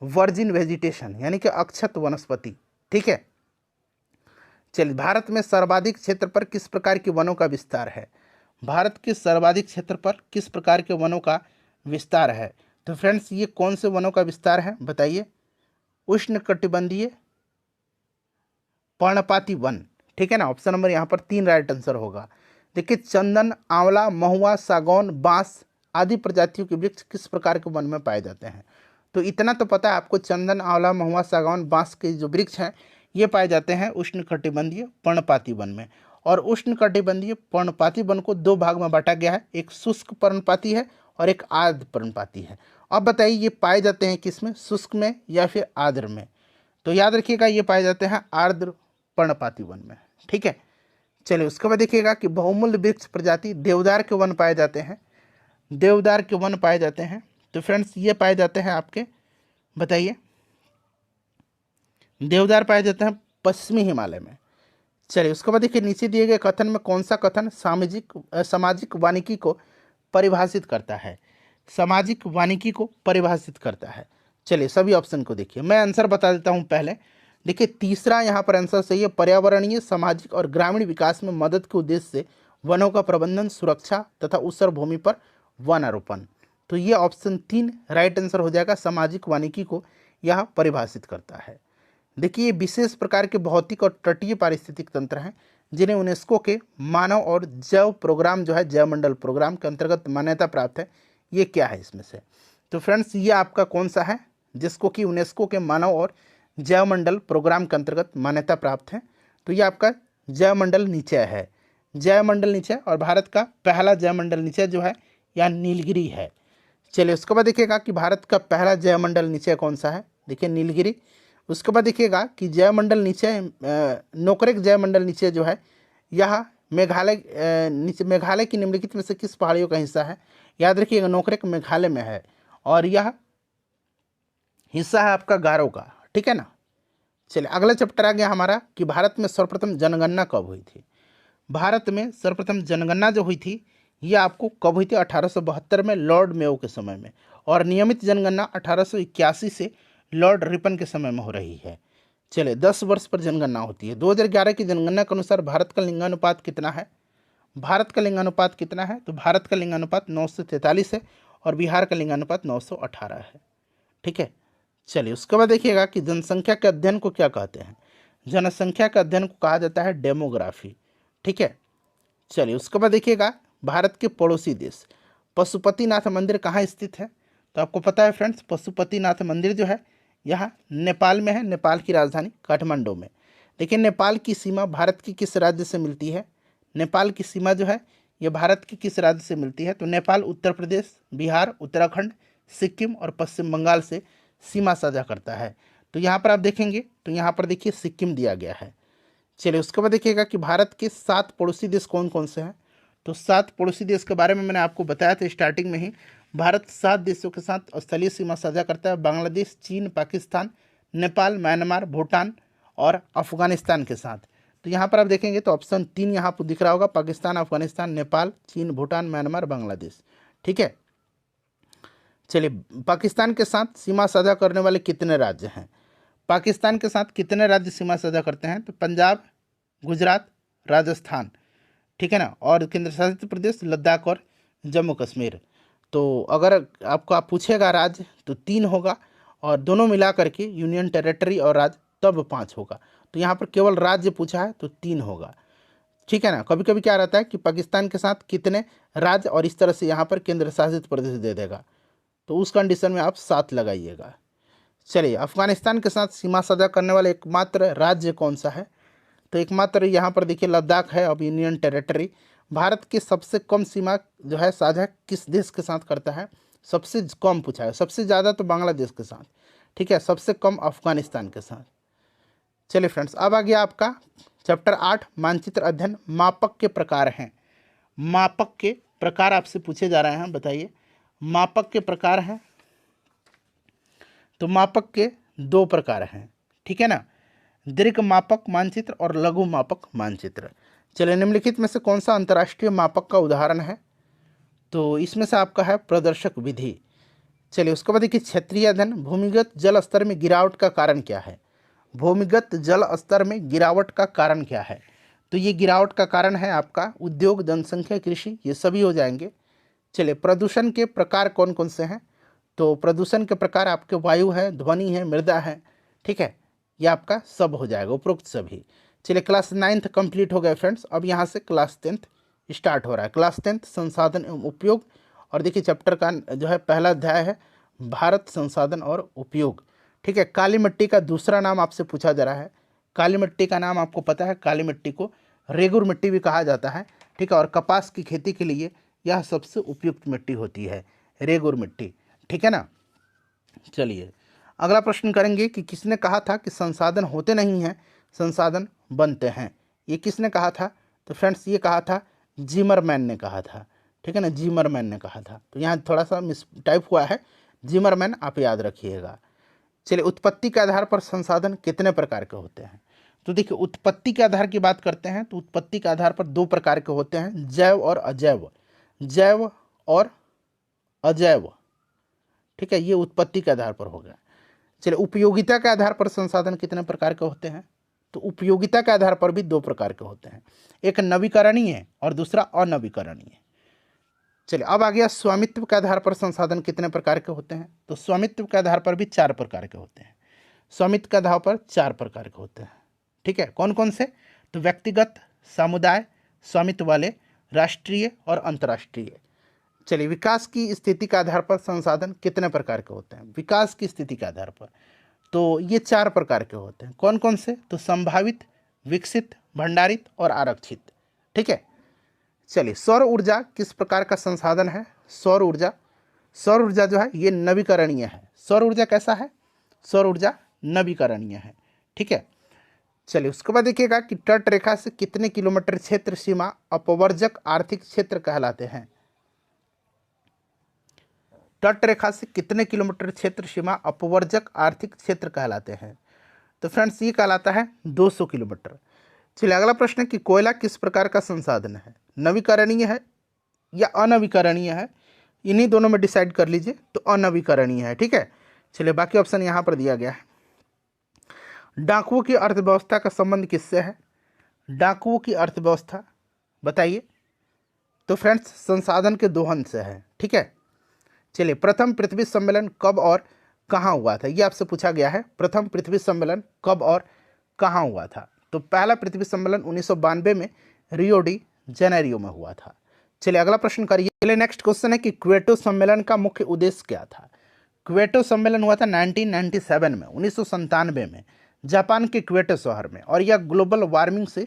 Speaker 1: वर्जिन वेजिटेशन यानी कि अक्षत वनस्पति। ठीक है, चलिए भारत में सर्वाधिक क्षेत्र पर किस प्रकार के वनों का विस्तार है। भारत के सर्वाधिक क्षेत्र पर किस प्रकार के वनों का विस्तार है। तो फ्रेंड्स ये कौन से वनों का विस्तार है बताइए। उष्णकटिबंधीय पर्णपाती वन, ठीक है ना। ऑप्शन नंबर यहाँ पर 3 राइट आंसर होगा। देखिए चंदन, आंवला, महुआ, सागौन, बांस आदि प्रजातियों के वृक्ष किस प्रकार के वन में पाए जाते हैं। तो इतना तो पता है आपको, चंदन, आंवला, महुआ, सागौन, बांस के जो वृक्ष हैं ये पाए जाते हैं उष्णकटिबंधीय पर्णपाती वन में। और उष्णकटिबंधीय पर्णपाती वन को 2 भाग में बांटा गया है, एक शुष्क पर्णपाती है और एक आर्द्र पर्णपाती है। अब बताइए ये पाए जाते हैं किस में, शुष्क में या फिर आर्द्र में। तो याद रखिएगा ये पाए जाते हैं आर्द्र पर्णपाती वन में, ठीक है। चलिए उसके बाद देखिएगा कि बहुमूल्य वृक्ष प्रजाति देवदार के वन पाए जाते हैं। देवदार के वन पाए जाते हैं तो फ्रेंड्स ये पाए जाते हैं आपके, बताइए। देवदार पाए जाते हैं पश्चिमी हिमालय में। चलिए उसके बाद देखिए नीचे दिए गए कथन में कौन सा कथन सामाजिक वानिकी को परिभाषित करता है। सामाजिक वानिकी को परिभाषित करता है। चलिए सभी ऑप्शन को देखिए, मैं आंसर बता देता हूं पहले। देखिए तीसरा यहाँ पर आंसर सही है, पर्यावरणीय, सामाजिक और ग्रामीण विकास में मदद के उद्देश्य से वनों का प्रबंधन, सुरक्षा तथा उसर भूमि पर वन आरोपण। तो ये ऑप्शन 3 राइट आंसर हो जाएगा। सामाजिक वानिकी को यह परिभाषित करता है। देखिए ये विशेष प्रकार के भौतिक और तटीय पारिस्थितिक तंत्र हैं जिन्हें यूनेस्को के मानव और जैव प्रोग्राम जो है जैवमंडल प्रोग्राम के अंतर्गत मान्यता प्राप्त है। ये क्या है इसमें से। तो फ्रेंड्स ये आपका कौन सा है जिसको कि यूनेस्को के मानव और जैवमंडल प्रोग्राम के अंतर्गत मान्यता प्राप्त है। तो ये आपका जैवमंडल निचय है, जैवमंडल निचय। और भारत का पहला जैवमंडल निचय जो है यह नीलगिरी है। चलिए उसके बाद देखिएगा कि भारत का पहला जैवमंडल निचय कौन सा है, देखिए नीलगिरी। उसके बाद देखिएगा कि जैवमंडल निचय नोकरेक जैवमंडल निचय जो है यह मेघालय की निम्नलिखित में से किस पहाड़ियों का हिस्सा है। याद रखिएगा नोकरेक मेघालय में है और यह हिस्सा है आपका गारो का, ठीक है ना। चलिए अगला चैप्टर आ गया हमारा कि भारत में सर्वप्रथम जनगणना कब हुई थी। भारत में सर्वप्रथम जनगणना जो हुई थी यह आपको कब हुई थी, 1872 में लॉर्ड मेयो के समय में। और नियमित जनगणना 1881 से लॉर्ड रिपन के समय में हो रही है। चलिए 10 वर्ष पर जनगणना होती है। 2011 की जनगणना के अनुसार भारत का लिंगानुपात कितना है। भारत का लिंगानुपात कितना है, तो भारत का लिंगानुपात 943 है और बिहार का लिंगानुपात 918 है, ठीक है। चलिए उसके बाद देखिएगा कि जनसंख्या के अध्ययन को क्या कहते हैं। जनसंख्या के अध्ययन को कहा जाता है डेमोग्राफी, ठीक है। चलिए उसके बाद देखिएगा भारत के पड़ोसी देश पशुपतिनाथ मंदिर कहाँ स्थित है। तो आपको पता है फ्रेंड्स पशुपतिनाथ मंदिर जो है यहाँ नेपाल में है, नेपाल की राजधानी काठमांडू में। देखिए नेपाल की सीमा भारत की किस राज्य से मिलती है। नेपाल की सीमा जो है ये भारत की किस राज्य से मिलती है। तो नेपाल उत्तर प्रदेश, बिहार, उत्तराखंड, सिक्किम और पश्चिम बंगाल से सीमा साझा करता है। तो यहाँ पर आप देखेंगे तो यहाँ पर देखिए सिक्किम दिया गया है। चलिए उसके बाद देखिएगा कि भारत के 7 पड़ोसी देश कौन कौन से हैं। तो 7 पड़ोसी देश के बारे में मैंने आपको बताया था स्टार्टिंग में ही। भारत 7 देशों के साथ स्थलीय सीमा साझा करता है, बांग्लादेश, चीन, पाकिस्तान, नेपाल, म्यांमार, भूटान और अफगानिस्तान के साथ। तो यहाँ पर आप देखेंगे तो ऑप्शन 3 यहाँ पर दिख रहा होगा, पाकिस्तान, अफगानिस्तान, नेपाल, चीन, भूटान, म्यांमार, बांग्लादेश। ठीक है, चलिए पाकिस्तान के साथ सीमा साझा करने वाले कितने राज्य हैं? पाकिस्तान के साथ कितने राज्य सीमा साझा करते हैं? तो पंजाब, गुजरात, राजस्थान, ठीक है ना, और केंद्र शासित प्रदेश लद्दाख और जम्मू कश्मीर। तो अगर आपको पूछेगा राज्य तो 3 होगा, और दोनों मिला करके यूनियन टेरिटरी और राज्य तब 5 होगा। तो यहाँ पर केवल राज्य पूछा है तो 3 होगा। ठीक है ना, कभी कभी क्या रहता है कि पाकिस्तान के साथ कितने राज्य, और इस तरह से यहाँ पर केंद्र शासित प्रदेश दे देगा, तो उस कंडीशन में आप 7 लगाइएगा। चलिए, अफगानिस्तान के साथ सीमा साझा करने वाला एकमात्र राज्य कौन सा है? तो एकमात्र यहाँ पर देखिए लद्दाख है, अब यूनियन टेरिटरी। भारत की सबसे कम सीमा जो है साझा किस देश के साथ करता है? सबसे कम पूछा है, सबसे ज़्यादा तो बांग्लादेश के साथ, ठीक है, सबसे कम अफगानिस्तान के साथ। चलिए फ्रेंड्स, अब आ गया आपका चैप्टर 8 मानचित्र अध्ययन। मापक के प्रकार हैं। मापक के प्रकार आपसे पूछे जा रहे हैं, बताइए मापक के प्रकार हैं। तो मापक के 2 प्रकार हैं, ठीक है ना, दीर्घ मापक मानचित्र और लघु मापक मानचित्र। चलिए, निम्नलिखित में से कौन सा अंतर्राष्ट्रीय मापक का उदाहरण है? तो इसमें से आपका है प्रदर्शक विधि। चलिए, उसके बाद देखिए क्षेत्रीय अध्ययन। भूमिगत जल स्तर में गिरावट का कारण क्या है? भूमिगत जल स्तर में गिरावट का कारण क्या है? तो ये गिरावट का कारण है आपका उद्योग, जनसंख्या, कृषि, ये सभी हो जाएंगे। चलिए, प्रदूषण के प्रकार कौन कौन से हैं? तो प्रदूषण के प्रकार आपके वायु है, ध्वनि है, मृदा है, ठीक है, ये आपका सब हो जाएगा, उपरोक्त सभी। चलिए, क्लास 9th कंप्लीट हो गए फ्रेंड्स। अब यहाँ से क्लास 10th स्टार्ट हो रहा है। क्लास 10th संसाधन एवं उपयोग, और देखिए चैप्टर का जो है पहला अध्याय है भारत संसाधन और उपयोग। ठीक है, काली मिट्टी का दूसरा नाम आपसे पूछा जा रहा है। काली मिट्टी का नाम आपको पता है, काली मिट्टी को रेगुर मिट्टी भी कहा जाता है, ठीक है, और कपास की खेती के लिए यह सबसे उपयुक्त मिट्टी होती है, रेगुर मिट्टी, ठीक है ना। चलिए, अगला प्रश्न करेंगे कि किसने कहा था कि संसाधन होते नहीं हैं, संसाधन बनते हैं? ये किसने कहा था? तो फ्रेंड्स, ये कहा था जिमरमैन ने कहा था, ठीक है ना, जिमरमैन ने कहा था। तो यहाँ थोड़ा सा मिस टाइप हुआ है, जिमरमैन आप याद रखिएगा। चलिए, उत्पत्ति के आधार पर संसाधन कितने प्रकार के होते हैं? तो देखिए, उत्पत्ति के आधार की बात करते हैं तो उत्पत्ति के आधार पर 2 प्रकार के होते हैं, जैव और अजैव। जैव और अजैव, ठीक है, ये उत्पत्ति के आधार पर हो गया। चलिए, उपयोगिता के आधार पर संसाधन कितने प्रकार के होते हैं? तो उपयोगिता के आधार पर भी 2 प्रकार के होते हैं, एक नवीकरणीय और दूसरा अनवीकरणीय। चलिए, अब आ गया स्वामित्व के आधार पर संसाधन कितने प्रकार के होते हैं? तो स्वामित्व के आधार पर भी 4 प्रकार के होते हैं। स्वामित्व के आधार पर 4 प्रकार के होते हैं, ठीक है, कौन कौन से? तो व्यक्तिगत, समुदाय, स्वामित्व वाले, राष्ट्रीय और अंतर्राष्ट्रीय। चलिए, विकास की स्थिति के आधार पर संसाधन कितने प्रकार के होते हैं? विकास की स्थिति के आधार पर तो ये 4 प्रकार के होते हैं, कौन कौन से? तो संभावित, विकसित, भंडारित और आरक्षित, ठीक है। चलिए, सौर ऊर्जा किस प्रकार का संसाधन है? सौर ऊर्जा, सौर ऊर्जा जो है ये नवीकरणीय है। सौर ऊर्जा कैसा है? सौर ऊर्जा नवीकरणीय है, ठीक है। चलिए, उसके बाद देखिएगा कि तट रेखा से कितने किलोमीटर क्षेत्र सीमा अपवर्जक आर्थिक क्षेत्र कहलाते हैं? तट रेखा से कितने किलोमीटर क्षेत्र सीमा अपवर्जक आर्थिक क्षेत्र कहलाते हैं? तो फ्रेंड्स, ये कहलाता है 200 किलोमीटर। चलिए, अगला प्रश्न है कि कोयला किस प्रकार का संसाधन है? नवीकरणीय है या अनवीकरणीय है? इन्हीं दोनों में डिसाइड कर लीजिए। तो अनवीकरणीय है, ठीक है। चलिए, बाकी ऑप्शन यहाँ पर दिया गया है। डाकुओं की अर्थव्यवस्था का संबंध किससे है? डाकुओं की अर्थव्यवस्था बताइए। तो फ्रेंड्स, संसाधन के दोहन से है, ठीक है। चलिए, प्रथम पृथ्वी सम्मेलन कब और कहाँ हुआ था? ये आपसे पूछा गया है, प्रथम पृथ्वी सम्मेलन कब और कहाँ हुआ था? तो पहला पृथ्वी सम्मेलन 1992 में रियो डी जेनेरियो में हुआ था। चलिए, अगला प्रश्न करिए। चलिए, नेक्स्ट क्वेश्चन है कि क्वेटो सम्मेलन का मुख्य उद्देश्य क्या था? क्वेटो सम्मेलन हुआ था 1997 में, 1997 में जापान के क्वेटो शहर में, और यह ग्लोबल वार्मिंग से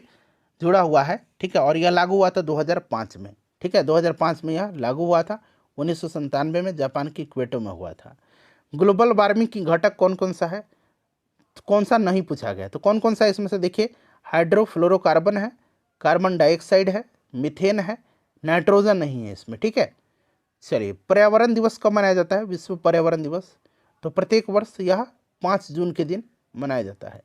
Speaker 1: जुड़ा हुआ है, ठीक है, और यह लागू हुआ था 2005 में, ठीक है, 2005 में यह लागू हुआ था, 1997 में जापान की क्वेटो में हुआ था। ग्लोबल वार्मिंग की घटक कौन कौन सा है? कौन सा नहीं पूछा गया? तो कौन कौन सा इसमें से देखिए, हाइड्रोफ्लोरोकार्बन है, कार्बन डाइऑक्साइड है, मीथेन है, नाइट्रोजन नहीं है इसमें, ठीक है। चलिए, पर्यावरण दिवस कब मनाया जाता है? विश्व पर्यावरण दिवस तो प्रत्येक वर्ष यह 5 जून के दिन मनाया जाता है।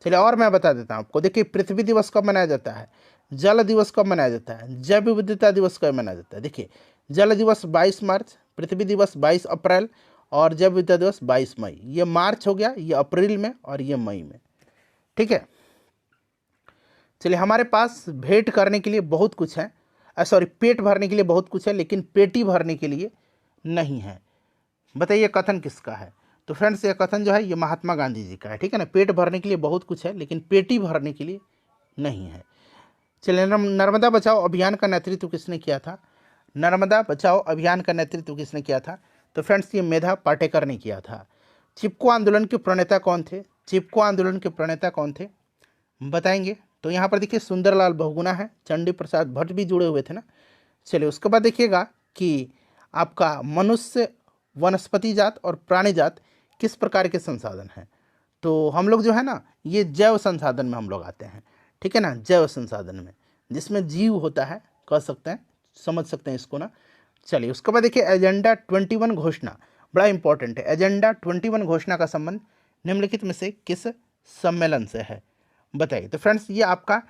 Speaker 1: चलिए और मैं बता देता हूँ आपको। देखिए पृथ्वी दिवस कब मनाया जाता है, जल दिवस कब मनाया जाता है, जैव विविधता दिवस कब मनाया जाता है। देखिए जल दिवस 22 मार्च, पृथ्वी दिवस 22 अप्रैल और जैव विविधता दिवस 22 मई। ये मार्च हो गया, ये अप्रैल में और ये मई में, ठीक है। चलिए हमारे पास भेंट करने के लिए बहुत कुछ है, सॉरी पेट भरने के लिए बहुत कुछ है, लेकिन पेटी भरने के लिए नहीं है। बताइए कथन किसका है। तो फ्रेंड्स ये कथन जो है ये महात्मा गांधी जी का है, ठीक है ना। पेट भरने के लिए बहुत कुछ है लेकिन पेटी भरने के लिए नहीं है। चलिए नर्मदा बचाओ अभियान का नेतृत्व किसने किया था, नर्मदा बचाओ अभियान का नेतृत्व किसने किया था। तो फ्रेंड्स ये मेधा पाटेकर ने किया था। चिपको आंदोलन के प्रणेता कौन थे, चिपको आंदोलन के प्रणेता कौन थे बताएंगे। तो यहाँ पर देखिए सुंदरलाल बहुगुणा है, चंडी प्रसाद भट्ट भी जुड़े हुए थे ना। चलिए उसके बाद देखिएगा कि आपका मनुष्य, वनस्पति जात और प्राणी जात किस प्रकार के संसाधन हैं। तो हम लोग जो है ना ये जैव संसाधन में हम लोग आते हैं, ठीक है ना, जैव संसाधन में जिसमें जीव होता है, कह सकते हैं, समझ सकते हैं इसको ना। चलिए उसके बाद देखिए एजेंडा 21 घोषणा बड़ा इंपॉर्टेंट है। एजेंडा 21 घोषणा का संबंध निम्नलिखित में से किस सम्मेलन से है बताइए। तो फ्रेंड्स ये आपका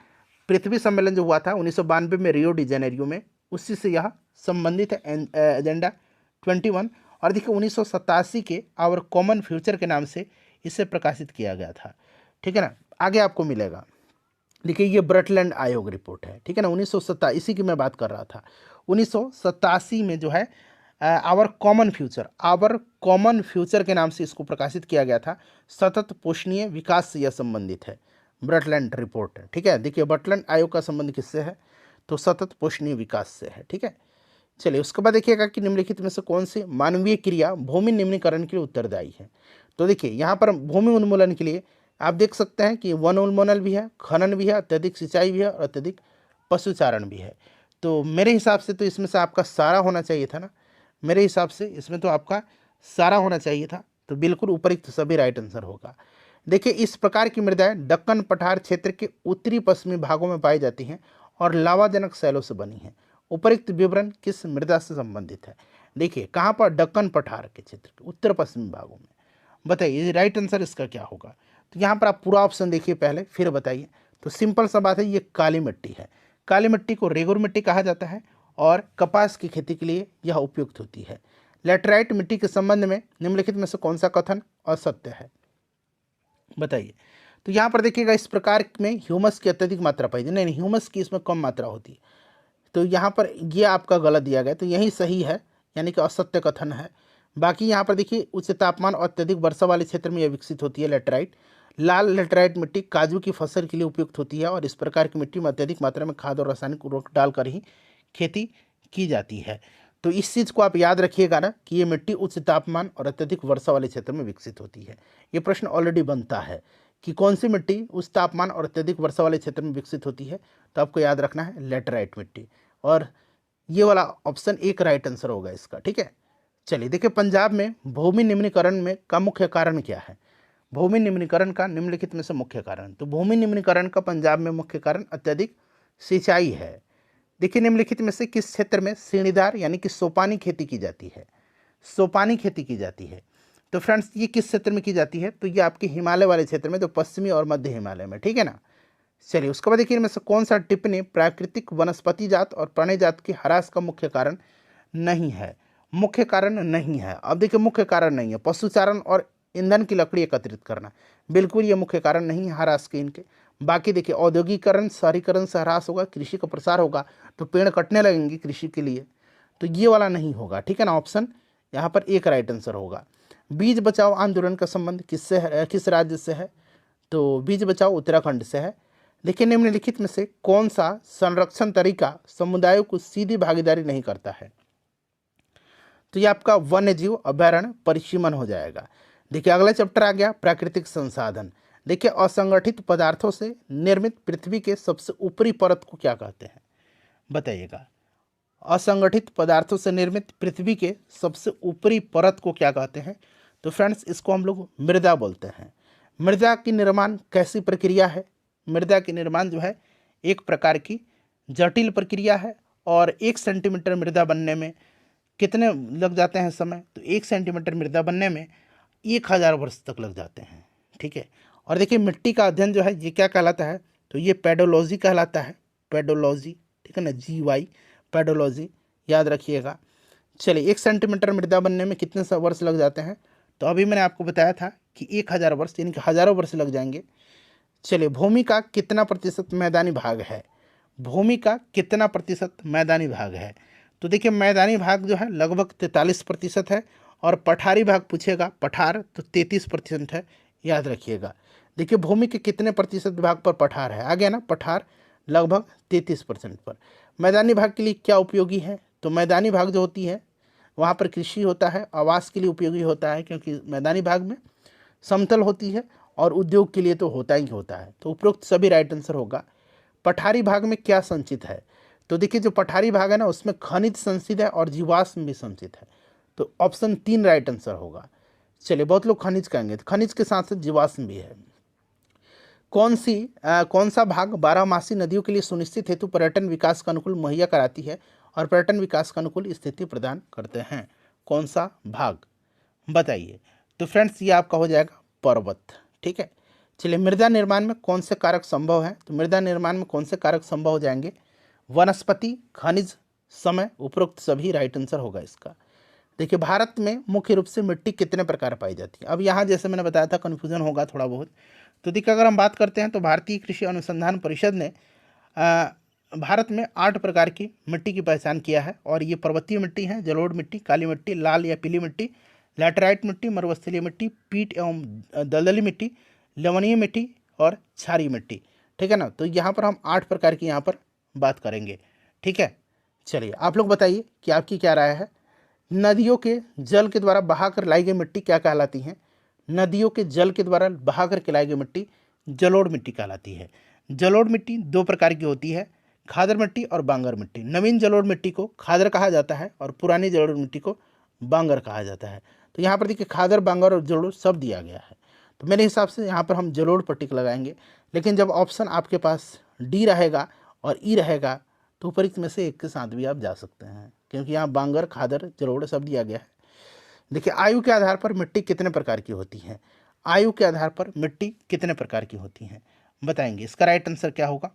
Speaker 1: पृथ्वी सम्मेलन जो हुआ था 1992 में रियो डी जेनेरियो में, उसी से यह संबंधित है एजेंडा 21। और देखिए 1987 के आवर कॉमन फ्यूचर के नाम से इसे प्रकाशित किया गया था, ठीक है ना। आगे आपको मिलेगा, देखिए ये ब्रटलैंड आयोग रिपोर्ट है, ठीक है ना। 1987 इसी की मैं बात कर रहा था। 1987 में जो है आवर कॉमन फ्यूचर के नाम से इसको प्रकाशित किया गया था। सतत पोषणीय विकास से यह संबंधित है, ब्रटलैंड रिपोर्ट है, ठीक है। देखिए ब्रटलैंड आयोग का संबंध किससे है, तो सतत पोषणीय विकास से है, ठीक है। चलिए उसके बाद देखिएगा कि निम्नलिखित में से कौन सी मानवीय क्रिया भूमि निम्नीकरण के लिए उत्तरदायी है। तो देखिए यहाँ पर भूमि उन्मूलन के लिए आप देख सकते हैं कि वन उन्मूलन भी है, खनन भी है, अत्यधिक सिंचाई भी है और अत्यधिक पशुचारण भी है। तो मेरे हिसाब से तो इसमें से आपका सारा होना चाहिए था ना, मेरे हिसाब से इसमें तो आपका सारा होना चाहिए था। तो बिल्कुल उपयुक्त सभी राइट आंसर होगा। देखिए इस प्रकार की मृदाएं दक्कन पठार क्षेत्र के उत्तरी पश्चिमी भागों में पाई जाती हैं और लावाजनक शैलों से बनी हैं। उपयुक्त विवरण किस मृदा से संबंधित है। देखिए कहाँ पर, दक्कन पठार के क्षेत्र के उत्तर पश्चिमी भागों में। बताइए राइट आंसर इसका क्या होगा। तो यहाँ पर आप पूरा ऑप्शन देखिए पहले फिर बताइए। तो सिंपल सा बात है, ये काली मिट्टी है। काली मिट्टी को रेगुर मिट्टी कहा जाता है और कपास की खेती के लिए यह उपयुक्त होती है। लेटराइट मिट्टी के संबंध में निम्नलिखित में से कौन सा कथन असत्य है बताइए। तो यहाँ पर देखिएगा इस प्रकार में ह्यूमस की अत्यधिक मात्रा पाई जाती है, नहीं ह्यूमस की इसमें कम मात्रा होती है। तो यहाँ पर ये आपका गलत दिया गया, तो यही सही है, यानी कि असत्य कथन है। बाकी यहाँ पर देखिए उच्च तापमान और अत्यधिक वर्षा वाले क्षेत्र में यह विकसित होती है लेटराइट। लाल लेटराइट मिट्टी काजू की फसल के लिए उपयुक्त होती है और इस प्रकार की मिट्टी में अत्यधिक मात्रा में खाद और रासायनिक उर्वरक डालकर ही खेती की जाती है। तो इस चीज़ को आप याद रखिएगा ना कि ये मिट्टी उच्च तापमान और अत्यधिक वर्षा वाले क्षेत्र में विकसित होती है। ये प्रश्न ऑलरेडी बनता है कि कौन सी मिट्टी उच्च तापमान और अत्यधिक वर्षा वाले क्षेत्र में विकसित होती है। तो आपको याद रखना है लेटराइट मिट्टी, और ये वाला ऑप्शन एक राइट आंसर होगा इसका, ठीक है। चलिए देखिए पंजाब में भूमि निम्नीकरण में का मुख्य कारण क्या है। भूमि निम्नीकरण का निम्नलिखित में से मुख्य कारण, तो भूमि निम्नीकरण का पंजाब में मुख्य कारण अत्यधिक सिंचाई है। देखिए निम्नलिखित में से किस क्षेत्र में सीढ़ीदार यानी कि सोपानी खेती की जाती है, सोपानी खेती की जाती है। तो फ्रेंड्स ये किस क्षेत्र में की जाती है, तो ये आपके हिमालय वाले क्षेत्र में, जो पश्चिमी और मध्य हिमालय में, ठीक है ना। चलिए उसके बाद देखिए इनमें से कौन सा टिप्पणी प्राकृतिक वनस्पति जात और प्राणी जात की ह्रास का मुख्य कारण नहीं है, मुख्य कारण नहीं है। अब देखिए मुख्य कारण नहीं है पशुचारण और ईंधन की लकड़ी एकत्रित करना, बिल्कुल ये मुख्य कारण नहीं है ह्रास के इनके। बाकी देखिए औद्योगिकरण शहरीकरण से ह्रास होगा, कृषि का प्रसार होगा तो पेड़ कटने लगेंगे कृषि के लिए, तो ये वाला नहीं होगा, ठीक है ना। ऑप्शन यहाँ पर एक राइट आंसर होगा। बीज बचाओ आंदोलन का संबंध किससे है, किस राज्य से है, तो बीज बचाओ उत्तराखंड से है। देखिए निम्नलिखित में से कौन सा संरक्षण तरीका समुदायों को सीधी भागीदारी नहीं करता है, तो ये आपका वन्य जीव अभयारण्य परिसीमन हो जाएगा। देखिए अगला चैप्टर आ गया प्राकृतिक संसाधन। देखिए असंगठित पदार्थों से निर्मित पृथ्वी के सबसे ऊपरी परत को क्या कहते हैं बताइएगा। असंगठित पदार्थों से निर्मित पृथ्वी के सबसे ऊपरी परत को क्या कहते हैं, तो फ्रेंड्स इसको हम लोग मृदा बोलते हैं। मृदा की निर्माण कैसी प्रक्रिया है, मृदा की निर्माण जो है एक प्रकार की जटिल प्रक्रिया है और 1 सेंटीमीटर मृदा बनने में कितने लग जाते हैं समय, तो 1 सेंटीमीटर मृदा बनने में 1000 वर्ष तक लग जाते हैं, ठीक है। और देखिए मिट्टी का अध्ययन जो है ये क्या कहलाता है, तो ये पेडोलॉजी कहलाता है, पेडोलॉजी, ठीक है ना, GY, पेडोलॉजी, याद रखिएगा। चलिए 1 सेंटीमीटर मृदा बनने में कितने वर्ष लग जाते हैं, तो अभी मैंने आपको बताया था कि 1000 वर्ष, यानी कि हज़ारों वर्ष लग जाएंगे। चलिए भूमि का कितना प्रतिशत मैदानी भाग है, भूमि का कितना प्रतिशत मैदानी भाग है, तो देखिए मैदानी भाग जो है लगभग 43% है, और पठारी भाग पूछेगा, पठार, तो 33% है, याद रखिएगा। देखिए भूमि के कितने प्रतिशत भाग पर पठार है, आ गया ना, पठार लगभग 33% पर। मैदानी भाग के लिए क्या उपयोगी है, तो मैदानी भाग जो होती है वहाँ पर कृषि होता है, आवास के लिए उपयोगी होता है, क्योंकि मैदानी भाग में समतल होती है, और उद्योग के लिए तो होता ही होता है। तो उपरोक्त सभी राइट आंसर होगा। पठारी भाग में क्या संचित है, तो देखिए जो पठारी भाग है ना उसमें खनिज संचित है और जीवाश्म भी संचित है, तो ऑप्शन 3 राइट आंसर होगा। चलिए बहुत लोग खनिज कहेंगे, तो खनिज के साथ साथ जीवाश्म भी है। कौन सा भाग बारहमासी नदियों के लिए सुनिश्चित हेतु पर्यटन विकास का अनुकूल मुहैया कराती है और पर्यटन विकास का अनुकूल स्थिति प्रदान करते हैं, कौन सा भाग, बताइए। तो फ्रेंड्स ये आपका हो जाएगा पर्वत, ठीक है। चलिए मृदा निर्माण में कौन से कारक संभव हैं, तो मृदा निर्माण में कौन से कारक संभव हो जाएंगे, वनस्पति, खनिज, समय, उपरोक्त सभी राइट आंसर होगा इसका। देखिए भारत में मुख्य रूप से मिट्टी कितने प्रकार पाई जाती है, अब यहाँ जैसे मैंने बताया था कन्फ्यूजन होगा थोड़ा बहुत। तो देखिए अगर हम बात करते हैं तो भारतीय कृषि अनुसंधान परिषद ने भारत में 8 प्रकार की मिट्टी की पहचान किया है, और ये पर्वतीय मिट्टी है, जलोढ़ मिट्टी, काली मिट्टी, लाल या पीली मिट्टी, लैटेराइट मिट्टी, मरुस्थलीय मिट्टी, पीट एवं दलदली मिट्टी, लवणीय मिट्टी और क्षारीय मिट्टी, ठीक है ना। तो यहाँ पर हम 8 प्रकार की यहाँ पर बात करेंगे, ठीक है। चलिए आप लोग बताइए कि आपकी क्या राय है। नदियों के जल के द्वारा बहाकर लाई गई मिट्टी क्या कहलाती है, नदियों के जल के द्वारा बहाकर के लाई गई मिट्टी जलोढ़ मिट्टी कहलाती है। जलोढ़ मिट्टी 2 प्रकार की होती है, खादर मिट्टी और बांगर मिट्टी। नवीन जलोढ़ मिट्टी को खादर कहा जाता है और पुरानी जलोढ़ मिट्टी को बांगर कहा जाता है। तो यहाँ पर देखिए खादर, बांगर और जलोढ़ सब दिया गया है, तो मेरे हिसाब से यहाँ पर हम जलोढ़ पर टिक लगाएंगे। लेकिन जब ऑप्शन आपके पास डी रहेगा और ई रहेगा तो उपरिक्त में से एक के साथ भी आप जा सकते हैं, क्योंकि यहाँ बांगर, खादर, जलोढ़ सब दिया गया है। देखिए आयु के आधार पर मिट्टी कितने प्रकार की होती है, आयु के आधार पर मिट्टी कितने प्रकार की होती हैं, बताएंगे। इसका राइट आंसर क्या होगा,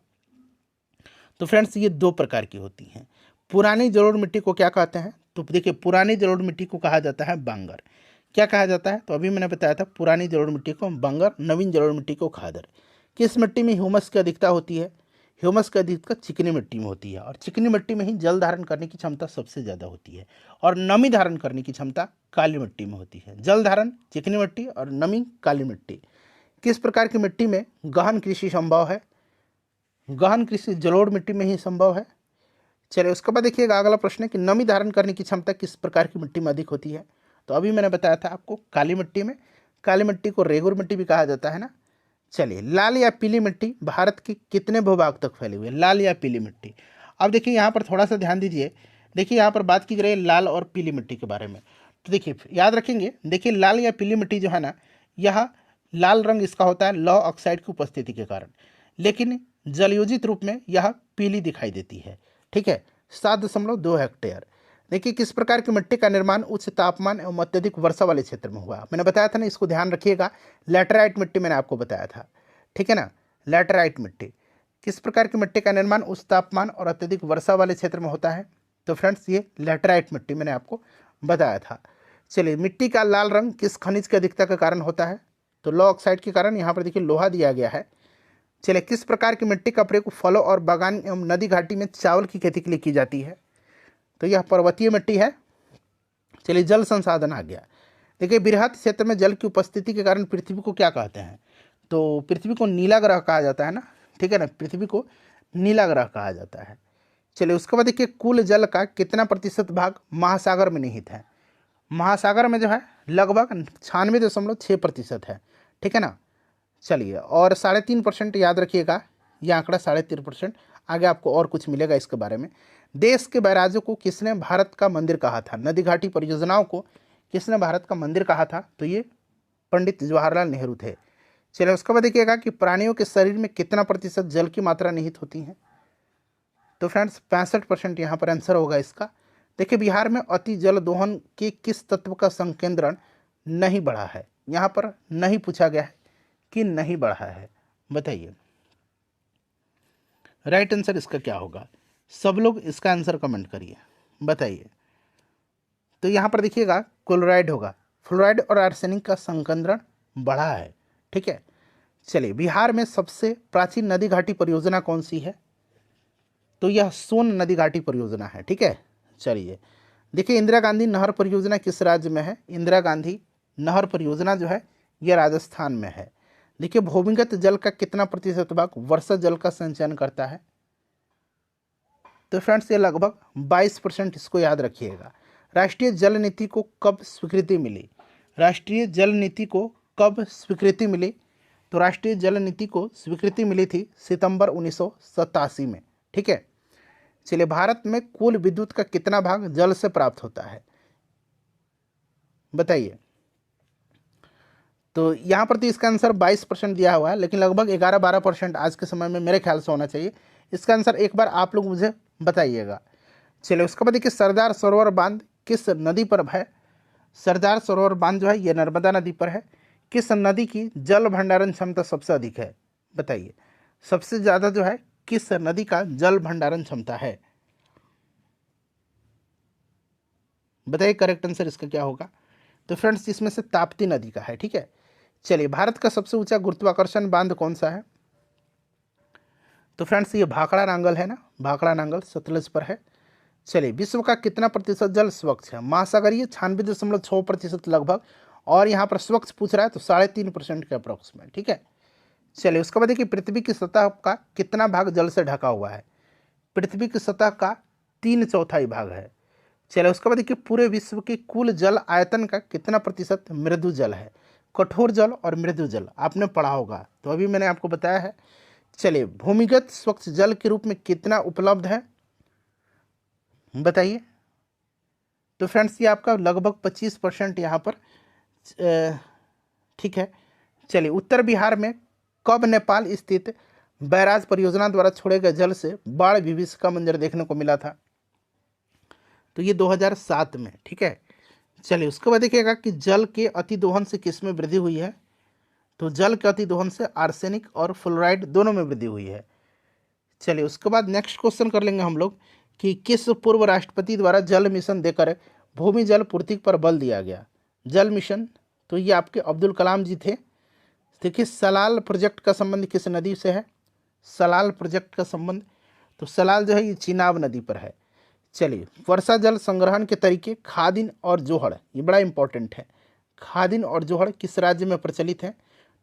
Speaker 1: तो फ्रेंड्स ये 2 प्रकार की होती हैं। पुरानी जलोढ़ मिट्टी को क्या कहते हैं, तो देखिए पुरानी जलोढ़ मिट्टी को कहा जाता है बांगर। क्या कहा जाता है, तो अभी मैंने बताया था पुरानी जलोढ़ मिट्टी को बांगर, नवीन जलोढ़ मिट्टी को खादर। किस मिट्टी में ह्यूमस की अधिकता होती है, ह्यूमस की अधिकता चिकनी मिट्टी में होती है, और चिकनी मिट्टी में ही जल धारण करने की क्षमता सबसे ज़्यादा होती है, और नमी धारण करने की क्षमता काली मिट्टी में होती है। जल धारण चिकनी मिट्टी और नमी काली मिट्टी। किस प्रकार की मिट्टी में गहन कृषि संभव है, गहन कृषि जलोढ़ मिट्टी में ही संभव है। चलिए उसके बाद देखिएगा अगला प्रश्न है कि नमी धारण करने की क्षमता किस प्रकार की मिट्टी में अधिक होती है, तो अभी मैंने बताया था आपको काली मिट्टी में, काली मिट्टी को रेगुर मिट्टी भी कहा जाता है ना। चलिए लाल या पीली मिट्टी भारत के कितने भूभाग तक फैली हुई है, लाल या पीली मिट्टी। अब देखिए यहाँ पर थोड़ा सा ध्यान दीजिए, देखिए यहाँ पर बात की जा रही है लाल और पीली मिट्टी के बारे में, तो देखिए याद रखेंगे, देखिए लाल या पीली मिट्टी जो है ना, यह लाल रंग इसका होता है लौह ऑक्साइड की उपस्थिति के कारण, लेकिन जलयोजित रूप में यह पीली दिखाई देती है, ठीक है। 7.2 हेक्टेयर। देखिए किस प्रकार की मिट्टी का निर्माण उच्च तापमान एवं अत्यधिक वर्षा वाले क्षेत्र में हुआ, मैंने बताया था ना, इसको ध्यान रखिएगा। लैटेराइट मिट्टी मैंने आपको बताया था, ठीक है ना। लैटेराइट मिट्टी, किस प्रकार की मिट्टी का निर्माण उच्च तापमान और अत्यधिक वर्षा वाले क्षेत्र में होता है, तो फ्रेंड्स ये लैटेराइट मिट्टी मैंने आपको बताया था। चलिए मिट्टी का लाल रंग किस खनिज की अधिकता के कारण होता है, तो लौह ऑक्साइड के कारण, यहाँ पर देखिए लोहा दिया गया है। चलिए किस प्रकार की मिट्टी का प्रयोग फलों और बागान एवं नदी घाटी में चावल की खेती के लिए की जाती है, तो यह पर्वतीय मिट्टी है। चलिए जल संसाधन आ गया। देखिए बृहत क्षेत्र में जल की उपस्थिति के कारण पृथ्वी को क्या कहते हैं, तो पृथ्वी को नीला ग्रह कहा जाता है ना, ठीक है ना, पृथ्वी को नीला ग्रह कहा जाता है। चलिए उसके बाद देखिए कुल जल का कितना प्रतिशत भाग महासागर में निहित है, महासागर में जो है लगभग 96.6% है, ठीक है ना। चलिए और 3.5% याद रखिएगा, यह आंकड़ा 3.5%, आगे आपको और कुछ मिलेगा इसके बारे में। देश के बैराजों को किसने भारत का मंदिर कहा था, नदी घाटी परियोजनाओं को किसने भारत का मंदिर कहा था, तो ये पंडित जवाहरलाल नेहरू थे। चलिए उसके बाद देखिएगा कि प्राणियों के शरीर में कितना प्रतिशत जल की मात्रा निहित होती है, तो फ्रेंड्स 65% यहाँ पर आंसर होगा इसका। देखिए बिहार में अति जल दोहन के किस तत्व का संकेंद्रण नहीं बढ़ा है, यहाँ पर नहीं पूछा गया है कि नहीं बढ़ा है? बताइए, राइट आंसर इसका क्या होगा? सब लोग इसका आंसर कमेंट करिए, बताइए। तो यहाँ पर देखिएगा क्लोराइड होगा, फ्लोराइड और आर्सेनिक का संकेंद्रण बढ़ा है। ठीक है, चलिए बिहार में सबसे प्राचीन नदी घाटी परियोजना कौन सी है? तो यह सोन नदी घाटी परियोजना है। ठीक है, चलिए देखिए, इंदिरा गांधी नहर परियोजना किस राज्य में है? इंदिरा गांधी नहर परियोजना जो है यह राजस्थान में है। देखिए, भूमिगत जल का कितना प्रतिशत भाग वर्षा जल का संचयन करता है? तो फ्रेंड्स ये लगभग 22%, इसको याद रखिएगा। राष्ट्रीय जल नीति को कब स्वीकृति मिली? राष्ट्रीय जल नीति को कब स्वीकृति मिली? तो राष्ट्रीय जल नीति को स्वीकृति मिली थी सितंबर 1987 में। ठीक है, चलिए भारत में कुल विद्युत का कितना भाग जल से प्राप्त होता है? बताइए। तो यहाँ पर तो इसका आंसर 22% दिया हुआ है, लेकिन लगभग 11-12% आज के समय में मेरे ख्याल से होना चाहिए। इसका आंसर एक बार आप लोग मुझे बताइएगा। चलिए उसके बाद देखिए, सरदार सरोवर बांध किस नदी पर है? सरदार सरोवर बांध जो है ये नर्मदा नदी पर है। किस नदी की जल भंडारण क्षमता सबसे अधिक है? बताइए, सबसे ज़्यादा जो है किस नदी का जल भंडारण क्षमता है? बताइए करेक्ट आंसर इसका क्या होगा? तो फ्रेंड्स इसमें से ताप्ती नदी का है। ठीक है, चलिए भारत का सबसे ऊंचा गुरुत्वाकर्षण बांध कौन सा है? तो फ्रेंड्स ये भाखड़ा नांगल है ना, भाखड़ा नांगल सतलज पर है। चलिए विश्व का कितना प्रतिशत जल स्वच्छ है? महासागरीय 96.6% लगभग, और यहाँ पर स्वच्छ पूछ रहा है तो 3.5% के अप्रोक्स में। ठीक है, चलिए उसके बाद देखिए, पृथ्वी की सतह का कितना भाग जल से ढका हुआ है? पृथ्वी की सतह का 3/4 भाग है। चलिए उसके बाद देखिए, पूरे विश्व के कुल जल आयतन का कितना प्रतिशत मृदु जल है? कठोर जल और मृदु जल आपने पढ़ा होगा, तो अभी मैंने आपको बताया है। चलिए भूमिगत स्वच्छ जल के रूप में कितना उपलब्ध है? बताइए। तो फ्रेंड्स ये आपका लगभग 25% यहाँ पर। ठीक है, चलिए उत्तर बिहार में कब नेपाल स्थित बैराज परियोजना द्वारा छोड़े गए जल से बाढ़ विभीषिका का मंजर देखने को मिला था? तो ये 2007 में। ठीक है, चलिए उसके बाद देखिएगा कि जल के अतिदोहन से किस में वृद्धि हुई है? तो जल के अतिदोहन से आर्सेनिक और फ्लोराइड दोनों में वृद्धि हुई है। चलिए उसके बाद नेक्स्ट क्वेश्चन कर लेंगे हम लोग कि किस पूर्व राष्ट्रपति द्वारा जल मिशन देकर भूमि जल पूर्ति पर बल दिया गया? जल मिशन, तो ये आपके अब्दुल कलाम जी थे। देखिए सलाल प्रोजेक्ट का संबंध किस नदी से है? सलाल प्रोजेक्ट का संबंध, तो सलाल जो है ये चिनाब नदी पर है। चलिए वर्षा जल संग्रहण के तरीके खादिन और जोहड़, ये बड़ा इंपॉर्टेंट है। खादिन और जोहड़ किस राज्य में प्रचलित है?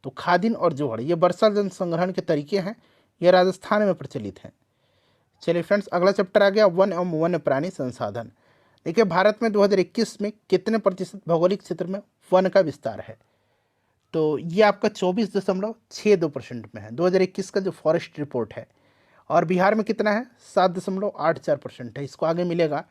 Speaker 1: तो खादिन और जोहड़ ये वर्षा जल संग्रहण के तरीके हैं, ये राजस्थान में प्रचलित हैं। चलिए फ्रेंड्स अगला चैप्टर आ गया वन एवं वन्य प्राणी संसाधन। देखिए भारत में 2021 में कितने प्रतिशत भौगोलिक क्षेत्र में वन का विस्तार है? तो ये आपका 24.62% में है 2021 का जो फॉरेस्ट रिपोर्ट है। और बिहार में कितना है? 7.84% है, इसको आगे मिलेगा।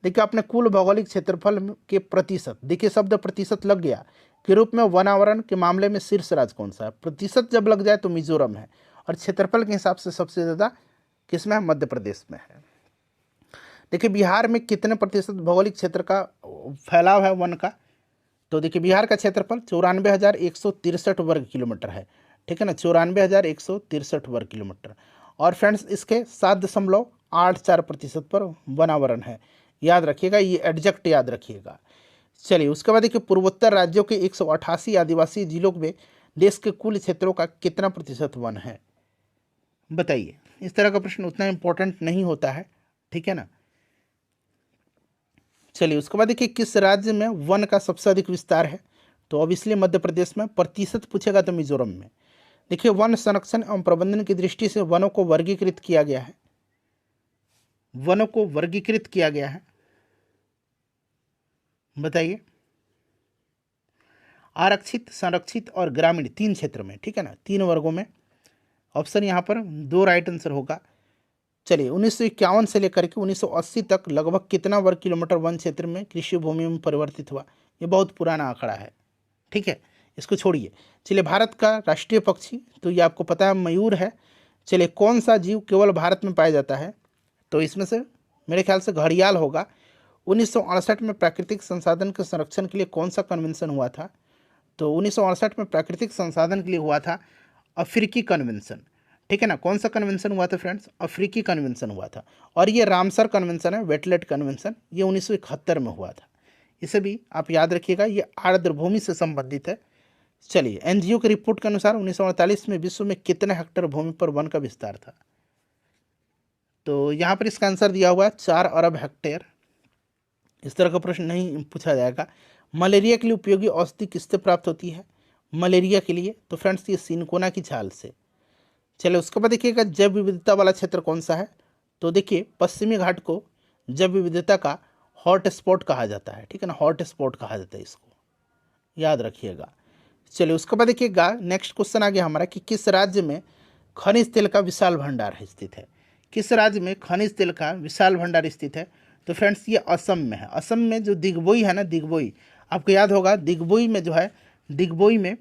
Speaker 1: देखिए अपने कुल भौगोलिक क्षेत्रफल के प्रतिशत, देखिए शब्द प्रतिशत लग गया के रूप में वनावरण के मामले में शीर्ष राज्य कौन सा है? प्रतिशत जब लग जाए तो मिजोरम है, और क्षेत्रफल के हिसाब से सबसे ज़्यादा किसमें है? मध्य प्रदेश में है। देखिए बिहार में कितने प्रतिशत भौगोलिक क्षेत्र का फैलाव है वन का? तो देखिए बिहार का क्षेत्रफल 94,163 वर्ग किलोमीटर है। ठीक है ना, 94,163 वर्ग किलोमीटर। और फ्रेंड्स इसके 7.84% पर वनावरण है, याद रखिएगा, ये एडजेक्ट याद रखिएगा। चलिए उसके बाद देखिए, पूर्वोत्तर राज्यों के 188 आदिवासी जिलों में देश के कुल क्षेत्रों का कितना प्रतिशत वन है? बताइए। इस तरह का प्रश्न उतना इंपॉर्टेंट नहीं होता है, ठीक है ना। चलिए उसके बाद देखिए, किस राज्य में वन का सबसे अधिक विस्तार है? तो अब इसलिए मध्य प्रदेश में। प्रतिशत पूछेगा तो मिजोरम में। देखिए वन संरक्षण एवं प्रबंधन की दृष्टि से वनों को वर्गीकृत किया गया है, वनों को वर्गीकृत किया गया है, बताइए। आरक्षित, संरक्षित और ग्रामीण 3 क्षेत्र में, ठीक है ना, 3 वर्गों में। ऑप्शन यहाँ पर 2 राइट आंसर होगा। चलिए 1951 से लेकर के 1980 तक लगभग कितना वर्ग किलोमीटर वन क्षेत्र में कृषि भूमि में परिवर्तित हुआ? ये बहुत पुराना आंकड़ा है, ठीक है, इसको छोड़िए। चलिए भारत का राष्ट्रीय पक्षी, तो ये आपको पता है मयूर है। चलिए कौन सा जीव केवल भारत में पाया जाता है? तो इसमें से मेरे ख्याल से घड़ियाल होगा। 1968 में प्राकृतिक संसाधन के संरक्षण के लिए कौन सा कन्वेंशन हुआ था? तो 1968 में प्राकृतिक संसाधन के लिए हुआ था अफ्रीकी कन्वेंशन, ठीक है ना। कौन सा कन्वेंशन हुआ था फ्रेंड्स? अफ्रीकी कन्वेंशन हुआ था। और ये रामसर कन्वेंशन है, वेटलैंड कन्वेंशन, ये 1971 में हुआ था। इसे भी आप याद रखिएगा, ये आर्द्र भूमि से संबंधित है। चलिए, एनजीओ की रिपोर्ट के अनुसार 1948 में विश्व में कितने हेक्टेयर भूमि पर वन का विस्तार था? तो यहाँ पर इसका आंसर दिया हुआ है 4 अरब हेक्टेयर। इस तरह का प्रश्न नहीं पूछा जाएगा। मलेरिया के लिए उपयोगी औषधि किससे प्राप्त होती है? मलेरिया के लिए तो फ्रेंड्स ये सिनकोना की छाल से। चलिए, उसके बाद देखिएगा जैव विविधता वाला क्षेत्र कौन सा है? तो देखिए, पश्चिमी घाट को जैव विविधता का हॉट स्पॉट कहा जाता है, ठीक है ना, हॉट स्पॉट कहा जाता है, इसको याद रखिएगा। चलिए, उसके बाद देखिएगा नेक्स्ट क्वेश्चन आ गया हमारा कि किस राज्य में खनिज तेल का विशाल भंडार स्थित है? किस राज्य में खनिज तेल का विशाल भंडार स्थित है? तो फ्रेंड्स ये असम में है। असम में जो दिग्बोई है ना, दिग्बोई, आपको याद होगा, दिग्बोई में जो है, दिग्बोई में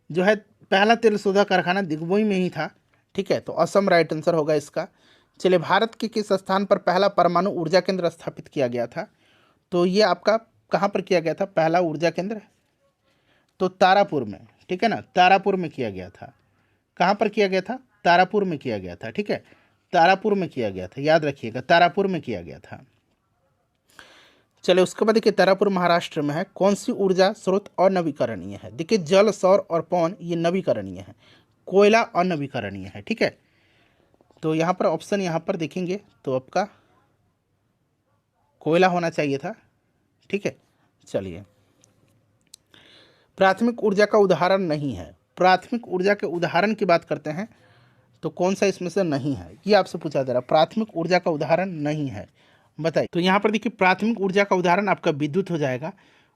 Speaker 1: जो है पहला तेल शोधक कारखाना दिग्बोई में ही था, ठीक है। तो असम राइट आंसर होगा इसका। चलिए, भारत के किस स्थान पर पहला परमाणु ऊर्जा केंद्र स्थापित किया गया था? तो ये आपका कहाँ पर किया गया था पहला ऊर्जा केंद्र? तो तारापुर में, ठीक है ना, तारापुर में किया गया था। कहाँ पर किया गया था? तारापुर में किया गया था, ठीक है, तारापुर में किया गया था, याद रखिएगा, तारापुर में किया गया था। चलिए, उसके बाद देखिए तारापुर महाराष्ट्र में है। कौन सी ऊर्जा स्रोत अनवीकरणीय है? देखिए, जल, सौर और पवन ये नवीकरणीय है, कोयला अनवीकरणीय है, ठीक है। तो यहाँ पर ऑप्शन यहाँ पर देखेंगे तो आपका कोयला होना चाहिए था, ठीक है। चलिए, प्राथमिक ऊर्जा का उदाहरण नहीं है। प्राथमिक ऊर्जा के उदाहरण की बात करते हैं तो कौन सा इसमें से नहीं है, ये आपसे पूछा जा रहा है। प्राथमिक ऊर्जा का उदाहरण नहीं है, बताइए। तो यहाँ पर देखिए, प्राथमिक ऊर्जा का उदाहरण आपका विद्युत हो जाएगा।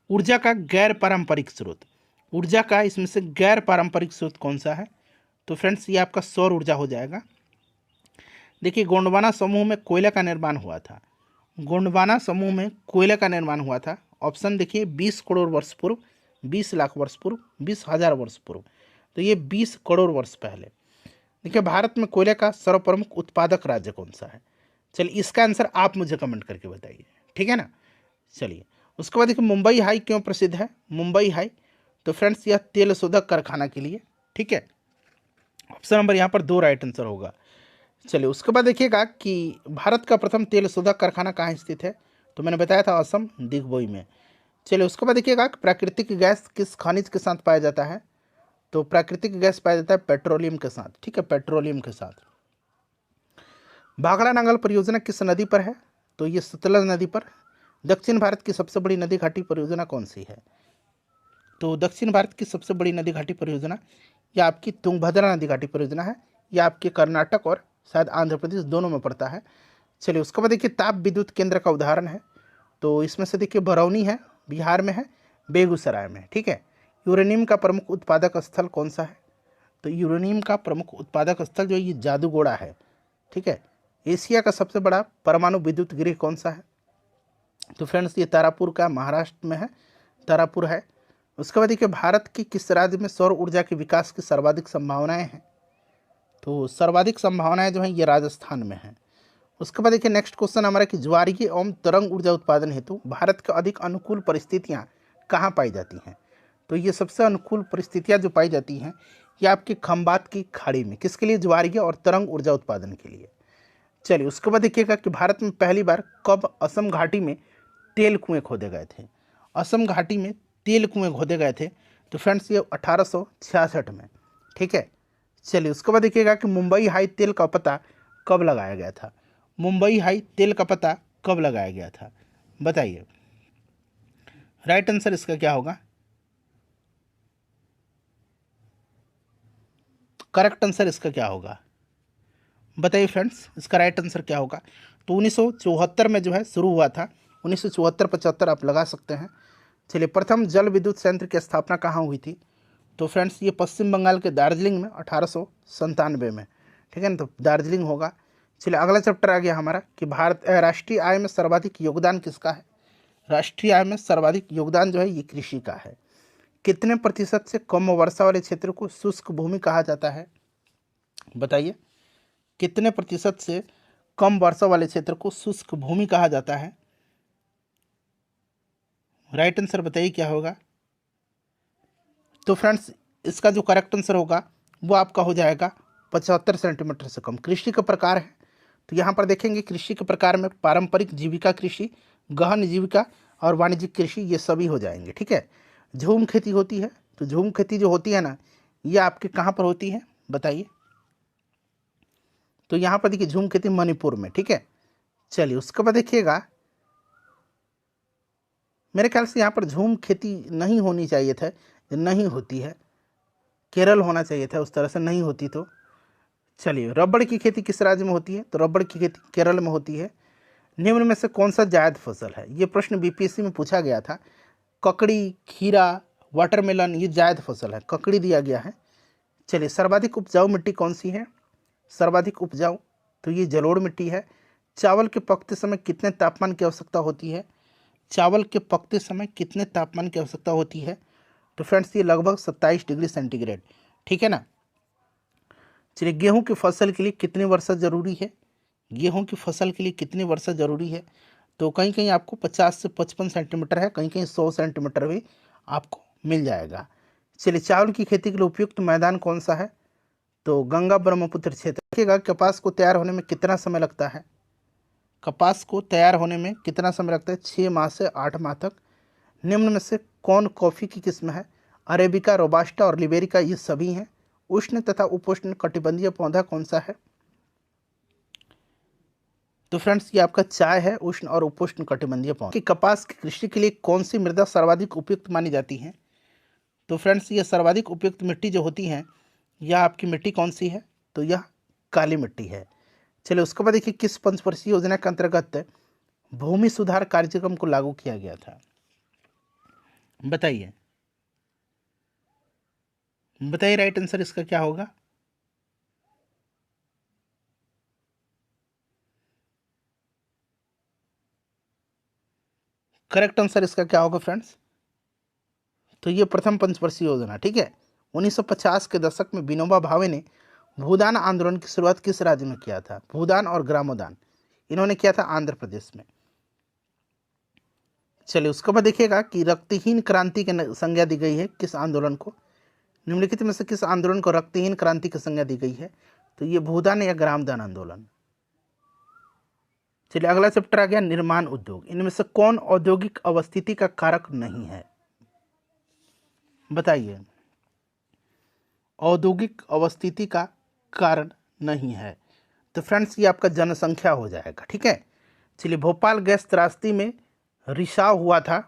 Speaker 1: ऊर्जा का गैर पारंपरिक स्रोत, ऊर्जा का इसमें से गैर पारंपरिक स्रोत कौन सा है? तो फ्रेंड्स ये आपका सौर ऊर्जा हो जाएगा। देखिए, गोंडवाना समूह में कोयला का निर्माण हुआ था। गोंडवाना समूह में कोयला का निर्माण हुआ था। ऑप्शन देखिए, 20 करोड़ वर्ष पूर्व, 20 लाख वर्ष पूर्व, 20,000 वर्ष पूर्व। तो ये 20 करोड़ वर्ष पहले। देखिए, भारत में कोयले का सर्वप्रमुख उत्पादक राज्य कौन सा है? चलिए, इसका आंसर आप मुझे कमेंट करके बताइए, ठीक है ना। चलिए, उसके बाद देखिए, मुंबई हाई क्यों प्रसिद्ध है? मुंबई हाई तो फ्रेंड्स यह तेल शोधक कारखाना के लिए, ठीक है। ऑप्शन नंबर यहाँ पर 2 राइट आंसर होगा। चलिए, उसके बाद देखिएगा कि भारत का प्रथम तेल शोधक कारखाना कहाँ स्थित है? तो मैंने बताया था असम दिग्बोई में। चलिए, उसके बाद देखिएगा प्राकृतिक गैस किस खनिज के साथ पाया जाता है? तो प्राकृतिक गैस पाया जाता है पेट्रोलियम के साथ, ठीक है, पेट्रोलियम के साथ। भाखड़ा नांगल परियोजना किस नदी पर है? तो ये सतलज नदी पर। दक्षिण भारत की सबसे बड़ी नदी घाटी परियोजना कौन सी है? तो दक्षिण भारत की सबसे बड़ी नदी घाटी परियोजना यह आपकी तुंगभद्रा नदी घाटी परियोजना है। यह आपके कर्नाटक और शायद आंध्र प्रदेश दोनों में पड़ता है। चलिए, उसके बाद देखिए, ताप विद्युत केंद्र का उदाहरण है। तो इसमें से देखिए, बरौनी है, बिहार में है, बेगूसराय में, ठीक है। यूरेनियम का प्रमुख उत्पादक स्थल कौन सा है? तो यूरेनियम का प्रमुख उत्पादक स्थल जो ये जादूगोड़ा है, ठीक है। एशिया का सबसे बड़ा परमाणु विद्युत गृह कौन सा है? तो फ्रेंड्स ये तारापुर का महाराष्ट्र में है, तारापुर है। उसके बाद देखिए, भारत की किस राज्य में सौर ऊर्जा के विकास की सर्वाधिक संभावनाएं हैं? तो सर्वाधिक संभावनाएं जो हैं ये राजस्थान में हैं। उसके बाद देखिए, नेक्स्ट क्वेश्चन हमारा कि ज्वारीय एवं तरंग ऊर्जा उत्पादन हेतु भारत के अधिक अनुकूल परिस्थितियां कहाँ पाई जाती हैं? तो ये सबसे अनुकूल परिस्थितियां जो पाई जाती हैं ये आपके खंबात की खाड़ी में, किसके लिए? ज्वारीय और तरंग ऊर्जा उत्पादन के लिए। चलिए, उसके बाद देखिएगा कि भारत में पहली बार कब असम घाटी में तेल कुएं खोदे गए थे? असम घाटी में तेल कुएं खोदे गए थे तो फ्रेंड्स ये 1866 में, ठीक है। चलिए, उसके बाद देखिएगा कि मुंबई हाई तेल का पता कब लगाया गया था? मुंबई हाई तेल का पता कब लगाया गया था, बताइए। राइट आंसर इसका क्या होगा? करेक्ट आंसर इसका क्या होगा, बताइए फ्रेंड्स, इसका राइट आंसर क्या होगा? तो 1974 में जो है शुरू हुआ था, 1974-75 आप लगा सकते हैं। चलिए, प्रथम जल विद्युत संयंत्र की स्थापना कहाँ हुई थी? तो फ्रेंड्स ये पश्चिम बंगाल के दार्जिलिंग में 1897 में, ठीक है ना, तो दार्जिलिंग होगा। चलिए, अगला चैप्टर आ गया हमारा कि भारत राष्ट्रीय आय में सर्वाधिक योगदान किसका है? राष्ट्रीय आय में सर्वाधिक योगदान जो है ये कृषि का है। कितने प्रतिशत से कम वर्षा वाले क्षेत्र को शुष्क भूमि कहा जाता है, बताइए। कितने प्रतिशत से कम वर्षा वाले क्षेत्र को शुष्क भूमि कहा जाता है? राइट आंसर बताइए क्या होगा? तो फ्रेंड्स इसका जो करेक्ट आंसर होगा वो आपका हो जाएगा 75 सेंटीमीटर से कम। कृषि के प्रकार है, तो यहाँ पर देखेंगे कृषि के प्रकार में पारंपरिक जीविका कृषि, गहन जीविका और वाणिज्यिक कृषि, ये सभी हो जाएंगे। ठीक है, झूम खेती होती है, तो झूम खेती जो होती है ना, ये आपके कहाँ पर होती है बताइए। तो यहाँ पर देखिए झूम खेती मणिपुर में। ठीक है, चलिए उसके बाद देखिएगा, मेरे ख्याल से यहाँ पर झूम खेती नहीं होनी चाहिए था, नहीं होती है, केरल होना चाहिए था, उस तरह से नहीं होती। तो चलिए रबड़ की खेती किस राज्य में होती है, तो रबड़ की खेती केरल में होती है। निम्न में से कौन सा जायद फसल है, ये प्रश्न बीपीएससी में पूछा गया था। ककड़ी, खीरा, वाटरमेलन, ये जायद फसल है, ककड़ी दिया गया है। चलिए सर्वाधिक उपजाऊ मिट्टी कौन सी है, सर्वाधिक उपजाऊ, तो ये जलोढ़ मिट्टी है। चावल के पकते समय कितने तापमान की आवश्यकता होती है, चावल के पकते समय कितने तापमान की आवश्यकता होती है, तो फ्रेंड्स ये लगभग 27 डिग्री सेंटीग्रेड। ठीक है ना। चलिए गेहूं की फसल के लिए कितनी वर्षा जरूरी है, गेहूं की फसल के लिए कितनी वर्षा जरूरी है, तो कहीं कहीं आपको 50 से 55 सेंटीमीटर है, कहीं कहीं 100 सेंटीमीटर भी आपको मिल जाएगा। चलिए चावल की खेती के लिए उपयुक्त मैदान कौन सा है, तो गंगा ब्रह्मपुत्र क्षेत्र। देखिएगा कपास को तैयार होने में कितना समय लगता है, कपास को तैयार होने में कितना समय लगता है, 6 माह से 8 माह तक। निम्न में से कौन कॉफ़ी की किस्म है, अरेबिका, रोबास्टा और लिबेरिका, ये सभी हैं। उष्ण तथा उपोष्ण कटिबंधीय पौधा कौन सा है, तो फ्रेंड्स ये आपका चाय है, उष्ण और उपोष्ण कटिबंधीय पौधा। कि कपास की कृषि के लिए कौन सी मृदा सर्वाधिक उपयुक्त मानी जाती है, तो फ्रेंड्स ये सर्वाधिक उपयुक्त मिट्टी जो होती है, यह आपकी मिट्टी कौन सी है, तो यह काली मिट्टी है। चलिए उसके बाद देखिए किस पंचवर्षीय योजना के अंतर्गत भूमि सुधार कार्यक्रम को लागू किया गया था, बताइए बताइए राइट आंसर इसका क्या होगा। करेक्ट आंसर इसका क्या होगा फ्रेंड्स, तो ये प्रथम पंचवर्षीय योजना। ठीक है, 1950 के दशक में विनोबा भावे ने भूदान आंदोलन की शुरुआत किस राज्य में किया था, भूदान और ग्रामोदान इन्होंने किया था आंध्र प्रदेश में। चलिए उसके बाद देखिएगा कि रक्तहीन क्रांति की संज्ञा दी गई है किस आंदोलन को, निम्नलिखित में से किस आंदोलन को रक्तहीन क्रांति की संज्ञा दी गई है, तो ये भूदान या ग्रामदान आंदोलन। चलिए अगला चैप्टर आ गया निर्माण उद्योग। इनमें से कौन औद्योगिक अवस्थिति का कारक नहीं है, बताइए, औद्योगिक अवस्थिति का कारण नहीं है, तो फ्रेंड्स ये आपका जनसंख्या हो जाएगा। ठीक है, चलिए भोपाल गैस त्रासदी में रिसाव हुआ था,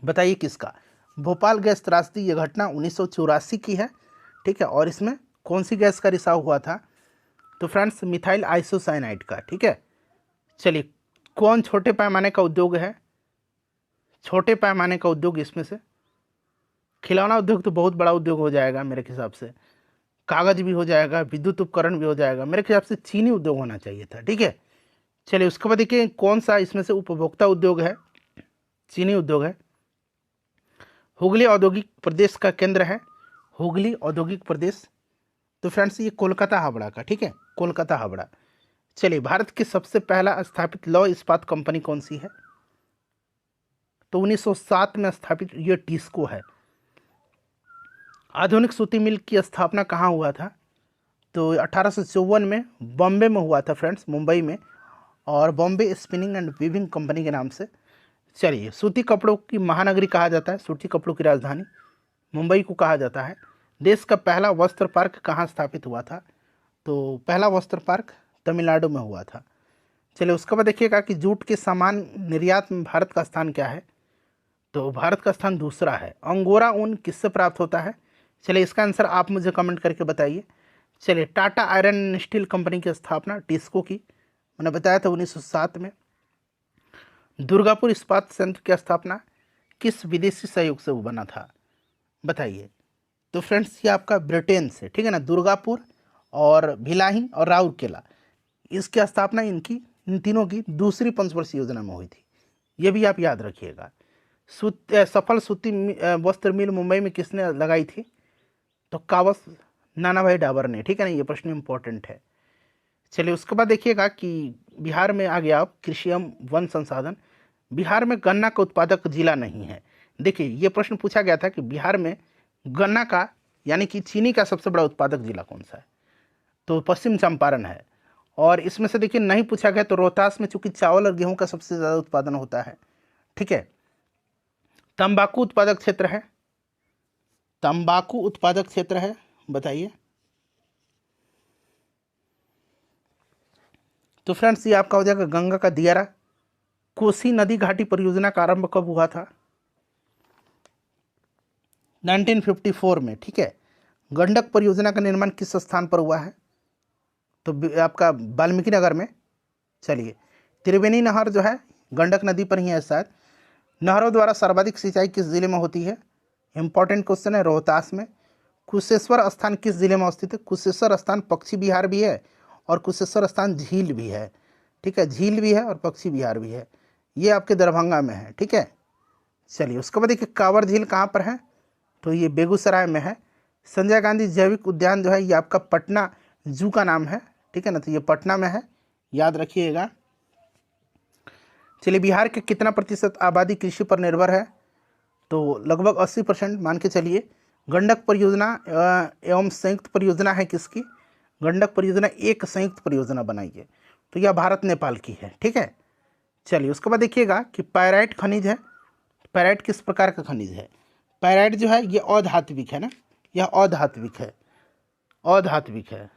Speaker 1: बताइए किसका, भोपाल गैस त्रासदी ये घटना 1984 की है। ठीक है, और इसमें कौन सी गैस का रिसाव हुआ था, तो फ्रेंड्स मिथाइल आइसोसाइनाइड का। ठीक है, चलिए कौन छोटे पैमाने का उद्योग है, छोटे पैमाने का उद्योग इसमें से, खिलौना उद्योग तो बहुत बड़ा उद्योग हो जाएगा मेरे हिसाब से, कागज भी हो जाएगा, विद्युत उपकरण भी हो जाएगा, मेरे हिसाब से चीनी उद्योग होना चाहिए था। ठीक है, चलिए उसके बाद देखिए कौन सा इसमें से उपभोक्ता उद्योग है, चीनी उद्योग है। हुगली औद्योगिक प्रदेश का केंद्र है, हुगली औद्योगिक प्रदेश, तो फ्रेंड्स ये कोलकाता हावड़ा का। ठीक है, कोलकाता हावड़ा। चलिए भारत की सबसे पहला स्थापित लौह इस्पात कंपनी कौन सी है, तो 1907 में स्थापित ये टिस्को है। आधुनिक सूती मिल की स्थापना कहाँ हुआ था, तो 1854 में बॉम्बे में हुआ था फ्रेंड्स, मुंबई में, और Bombay spinning and weaving company के नाम से। चलिए सूती कपड़ों की महानगरी कहा जाता है, सूती कपड़ों की राजधानी मुंबई को कहा जाता है। देश का पहला वस्त्र पार्क कहाँ स्थापित हुआ था, तो पहला वस्त्र पार्क तमिलनाडु में हुआ था। चलिए उसके बाद देखिएगा कि जूट के सामान निर्यात में भारत का स्थान क्या है, तो भारत का स्थान दूसरा है। अंगोरा ऊन किससे प्राप्त होता है, चलिए इसका आंसर आप मुझे कमेंट करके बताइए। चलिए Tata iron and steel company की स्थापना टिस्को की, मैंने बताया था 1907 में। दुर्गापुर इस्पात संयंत्र की स्थापना किस विदेशी सहयोग से बना था, बताइए, तो फ्रेंड्स ये आपका ब्रिटेन से। ठीक है ना, दुर्गापुर और भिलाही और राउरकेला, इसकी स्थापना इन तीनों की दूसरी पंचवर्षीय योजना में हुई थी, ये भी आप याद रखिएगा। सफल सूती वस्त्र मिल मुंबई में किसने लगाई थी, तो कावस नाना भाई डाबर ने। ठीक है ना, ये प्रश्न इंपॉर्टेंट है। चलिए उसके बाद देखिएगा कि बिहार में आ गया आप कृषि एवं वन संसाधन, बिहार में गन्ना का उत्पादक जिला नहीं है। देखिए ये प्रश्न पूछा गया था कि बिहार में गन्ना का यानी कि चीनी का सबसे बड़ा उत्पादक जिला कौन सा है? तो पश्चिम चंपारण है। और इसमें से देखिए नहीं पूछा गया तो रोहतास में चूंकि चावल और गेहूं का सबसे ज़्यादा उत्पादन होता है। ठीक है। तंबाकू उत्पादक क्षेत्र है, तंबाकू उत्पादक क्षेत्र है, बताइए। तो फ्रेंड्स ये आपका हो जाएगा गंगा का दियारा। कोसी नदी घाटी परियोजना का आरंभ कब हुआ था? 1954 में। ठीक है। गंडक परियोजना का निर्माण किस स्थान पर हुआ है? तो आपका वाल्मीकि नगर में। चलिए, त्रिवेणी नहर जो है गंडक नदी पर ही है शायद। नहरों द्वारा सर्वाधिक सिंचाई किस जिले में होती है? इंपॉर्टेंट क्वेश्चन है, रोहतास में। कुशेश्वर स्थान किस जिले में स्थित है? कुशेश्वर स्थान पक्षी विहार भी है और कुशेश्वर स्थान झील भी है। ठीक है, झील भी है और पक्षी विहार भी है। ये आपके दरभंगा में है। ठीक है। चलिए, उसके बाद देखिए कांवर झील कहाँ पर है? तो ये बेगूसराय में है। संजय गांधी जैविक उद्यान जो है ये आपका पटना जू का नाम है। ठीक है ना, तो ये पटना में है, याद रखिएगा। चलिए, बिहार के कितना प्रतिशत आबादी कृषि पर निर्भर है? तो लगभग 80% मान के चलिए। गंडक परियोजना एवं संयुक्त परियोजना है किसकी? गंडक परियोजना एक संयुक्त परियोजना बनाई है, तो यह भारत नेपाल की है। ठीक है। चलिए, उसके बाद देखिएगा कि पायराइट खनिज है। पायराइट किस प्रकार का खनिज है? पायराइट जो है ये अधात्विक है ना, यह अधात्विक है, अधात्विक है।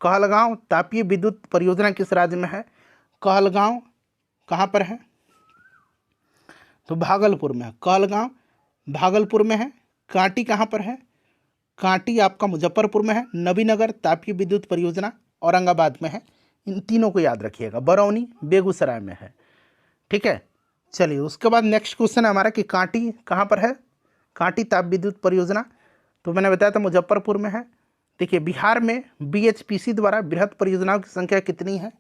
Speaker 1: कहलगांव तापीय विद्युत परियोजना किस राज्य में है? कहलगांव कहाँ पर है? तो भागलपुर में है। कहलगांव भागलपुर में है। कांटी कहाँ पर है? कांटी आपका मुजफ्फरपुर में है। नबीनगर तापीय विद्युत परियोजना औरंगाबाद में है। इन तीनों को याद रखिएगा। बरौनी बेगूसराय में है। ठीक है। चलिए, उसके बाद नेक्स्ट क्वेश्चन है हमारा कि कांटी कहाँ पर है? कांटी ताप विद्युत परियोजना तो मैंने बताया था मुजफ्फरपुर में है। देखिए, बिहार में बीएचपीसी द्वारा बृहद परियोजनाओं की संख्या कितनी है?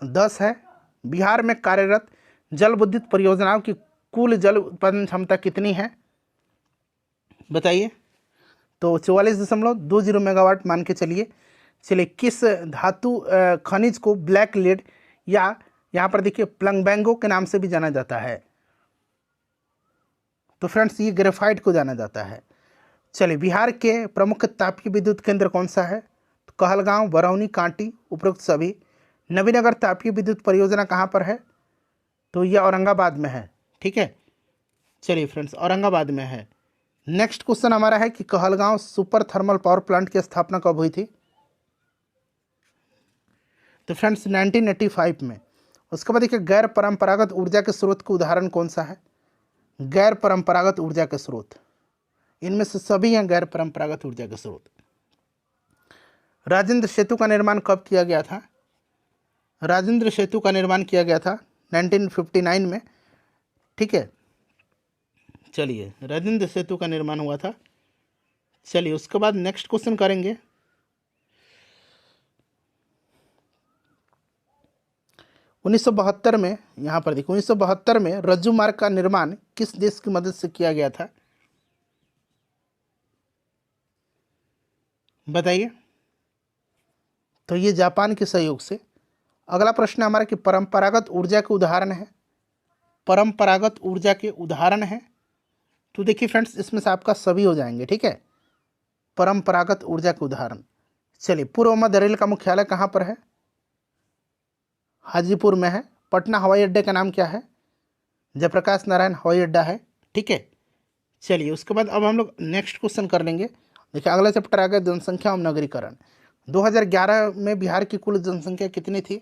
Speaker 1: 10 है। बिहार में कार्यरत जल विद्युत परियोजनाओं की कुल जल उत्पादन क्षमता कितनी है? बताइए। तो 44.20 मेगावाट मान के चलिए। चलिए, किस धातु खनिज को ब्लैक लेड या यहाँ पर देखिए प्लंगबैंगो के नाम से भी जाना जाता है? तो फ्रेंड्स ये ग्रेफाइट को जाना जाता है। चलिए, बिहार के प्रमुख तापीय विद्युत केंद्र कौन सा है? तो कहलगांव, बरौनी, कांटी, उपरोक्त सभी। नबीनगर तापीय विद्युत परियोजना कहाँ पर है? तो यह औरंगाबाद में है। ठीक है। चलिए फ्रेंड्स, औरंगाबाद में है। नेक्स्ट क्वेश्चन हमारा है कि Kahalgaon super thermal power plant की स्थापना कब हुई थी? तो फ्रेंड्स 1985 में। उसके बाद देखिए गैर परंपरागत ऊर्जा के स्रोत का उदाहरण कौन सा है? गैर परंपरागत ऊर्जा के स्रोत, इनमें से सभी हैं गैर परंपरागत ऊर्जा के स्रोत। राजेंद्र सेतु का निर्माण कब किया गया था? राजेंद्र सेतु का निर्माण किया गया था 1959 में। ठीक है। चलिए, राजेंद्र सेतु का निर्माण हुआ था। चलिए, उसके बाद नेक्स्ट क्वेश्चन करेंगे। उन्नीस में, यहाँ पर देखिए 1972 में रज्जू मार्ग का निर्माण किस देश की मदद से किया गया था? बताइए। तो ये जापान के सहयोग से। अगला प्रश्न हमारा कि परंपरागत ऊर्जा के उदाहरण है। परंपरागत ऊर्जा के उदाहरण है। तो देखिए फ्रेंड्स, इसमें से आपका सभी हो जाएंगे। ठीक है। परंपरागत ऊर्जा के उदाहरण। चलिए, पूर्व मध्य रेल का मुख्यालय कहाँ पर है? हाजीपुर में है। पटना हवाई अड्डे का नाम क्या है? जयप्रकाश नारायण हवाई अड्डा है। ठीक है। चलिए, उसके बाद अब हम लोग नेक्स्ट क्वेश्चन कर लेंगे। देखिए, अगला चैप्टर आ गया जनसंख्या एवं नगरीकरण। 2011 में बिहार की कुल जनसंख्या कितनी थी?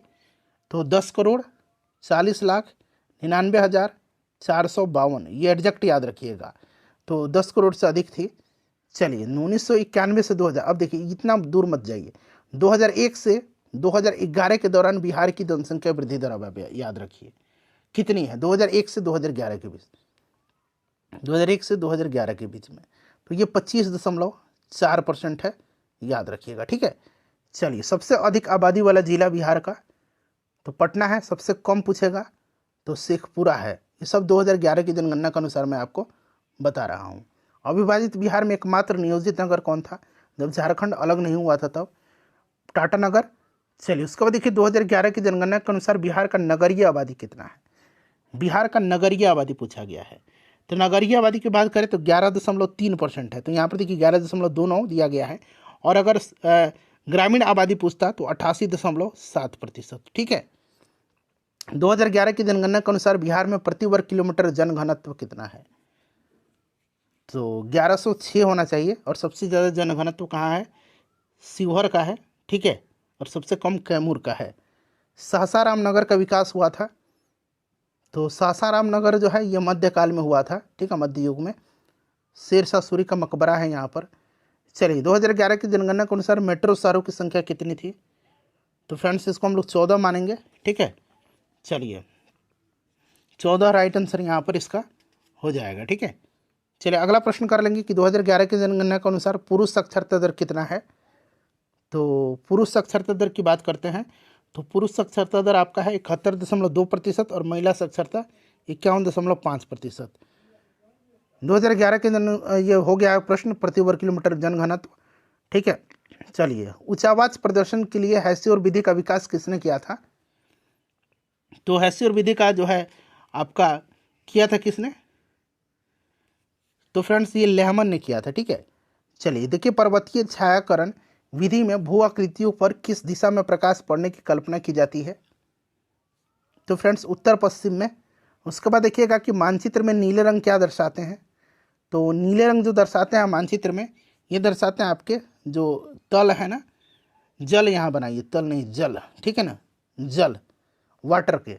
Speaker 1: तो 10,40,40,99,452। ये एग्जैक्ट याद रखिएगा। तो 10 करोड़ से अधिक थी। चलिए, 1991 से 2000, अब देखिए इतना दूर मत जाइए। 2001 से 2011 के दौरान बिहार की जनसंख्या वृद्धि दर अब याद रखिए कितनी है? 2001 से 2011 के बीच, 2001 से 2011 के बीच में तो ये 25.4% है, याद रखिएगा। ठीक है। चलिए, सबसे अधिक आबादी वाला जिला बिहार का तो पटना है। सबसे कम पूछेगा तो शेखपुरा है। ये सब 2011 की जनगणना के अनुसार मैं आपको बता रहा हूँ। अविभाजित बिहार में एकमात्र नियोजित नगर कौन था जब झारखंड अलग नहीं हुआ था? तब टाटानगर। चलिए, उसके बाद देखिए 2011 की जनगणना के अनुसार बिहार का नगरीय आबादी कितना है? बिहार का नगरीय आबादी पूछा गया है। तो नगरीय आबादी की बात करें तो 11.3% है, तो यहाँ पर देखिए 11.29 दिया गया है। और अगर ग्रामीण आबादी पूछता तो 88.7%। ठीक है। 2011 की जनगणना के अनुसार बिहार में प्रति वर्ग किलोमीटर जनघनत्व कितना है? तो 1106 होना चाहिए। और सबसे ज़्यादा जनघनत्व कहाँ है? शिवहर का है। ठीक है। और सबसे कम कैमूर का है। सासाराम नगर का विकास हुआ था, तो सासाराम नगर जो है ये मध्यकाल में हुआ था। ठीक है, मध्य युग में। शेरशाह सूरी का मकबरा है यहाँ पर। चलिए, 2011 की जनगणना के अनुसार मेट्रो शहरों की संख्या कितनी थी? तो फ्रेंड्स इसको हम लोग 14 मानेंगे। ठीक है। चलिए, 14 राइट आंसर यहाँ पर इसका हो जाएगा। ठीक है। चलिए, अगला प्रश्न कर लेंगे कि 2011 की जनगणना के अनुसार पुरुष साक्षरता दर कितना है? तो पुरुष साक्षरता दर की बात करते हैं तो पुरुष साक्षरता दर आपका है 71.2% और महिला साक्षरता 51.5%। 2011 के ये हो गया प्रश्न प्रति वर्ग किलोमीटर जनघनत्व। ठीक है। चलिए, उच्चावाच प्रदर्शन के लिए हैसी और विधि का विकास किसने किया था? तो हैसी और विधि का जो है आपका किया था किसने? तो फ्रेंड्स ये लेहमन ने किया था। ठीक है। चलिए, देखिए, पर्वतीय छायाकरण विधि में भू आकृतियों पर किस दिशा में प्रकाश पड़ने की कल्पना की जाती है? तो फ्रेंड्स उत्तर पश्चिम में। उसके बाद देखिएगा कि मानचित्र में नीले रंग क्या दर्शाते हैं? तो नीले रंग जो दर्शाते हैं मानचित्र में, ये दर्शाते हैं आपके जो तल है ना, जल यहाँ बनाइए, तल नहीं जल। ठीक है ना, जल, वाटर के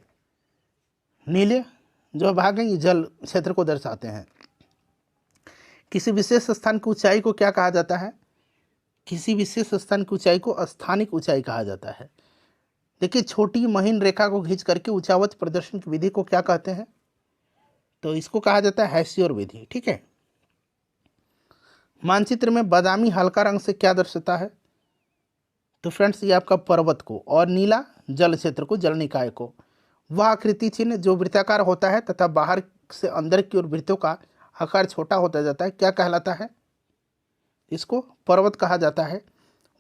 Speaker 1: नीले जो भाग हैं ये जल क्षेत्र को दर्शाते हैं। किसी विशेष स्थान की ऊंचाई को क्या कहा जाता है? किसी विशेष स्थान की ऊंचाई को स्थानिक ऊंचाई कहा जाता है। देखिए, छोटी महीन रेखा को खींच करके ऊंचावच प्रदर्शन की विधि को क्या कहते हैं? तो इसको कहा जाता है हैसियोर विधि। ठीक है। मानचित्र में बादामी हल्का रंग से क्या दर्शाता है? तो फ्रेंड्स ये आपका पर्वत को, और नीला जल क्षेत्र को, जल निकाय को। वह आकृति चिन्ह जो वृत्ताकार होता है तथा बाहर से अंदर की ओर वृत्तों का आकार छोटा होता जाता है, क्या कहलाता है? इसको पर्वत कहा जाता है।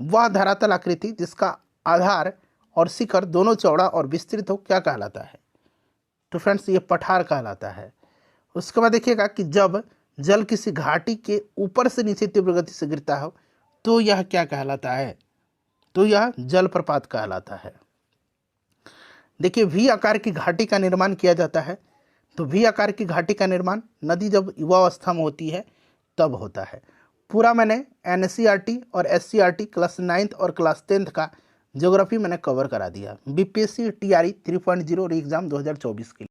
Speaker 1: वह धरातल आकृति जिसका आधार और शिखर दोनों चौड़ा और विस्तृत हो, क्या कहलाता है? तो फ्रेंड्स ये पठार कहलाता है। उसके बाद देखिएगा कि जब जल किसी घाटी के ऊपर से नीचे तीव्र गति से गिरता हो तो यह क्या कहलाता है? तो यह जलप्रपात कहलाता है। देखिए, वी आकार की घाटी का निर्माण किया जाता है। तो वी आकार की घाटी का निर्माण नदी जब युवावस्था में होती है तब होता है। पूरा मैंने एनसीईआरटी और एससीईआरटी क्लास 9th और क्लास 10th का ज्योग्राफी मैंने कवर करा दिया बीपीएससी टीआरई 3.0 री एग्जाम 2024 के लिए।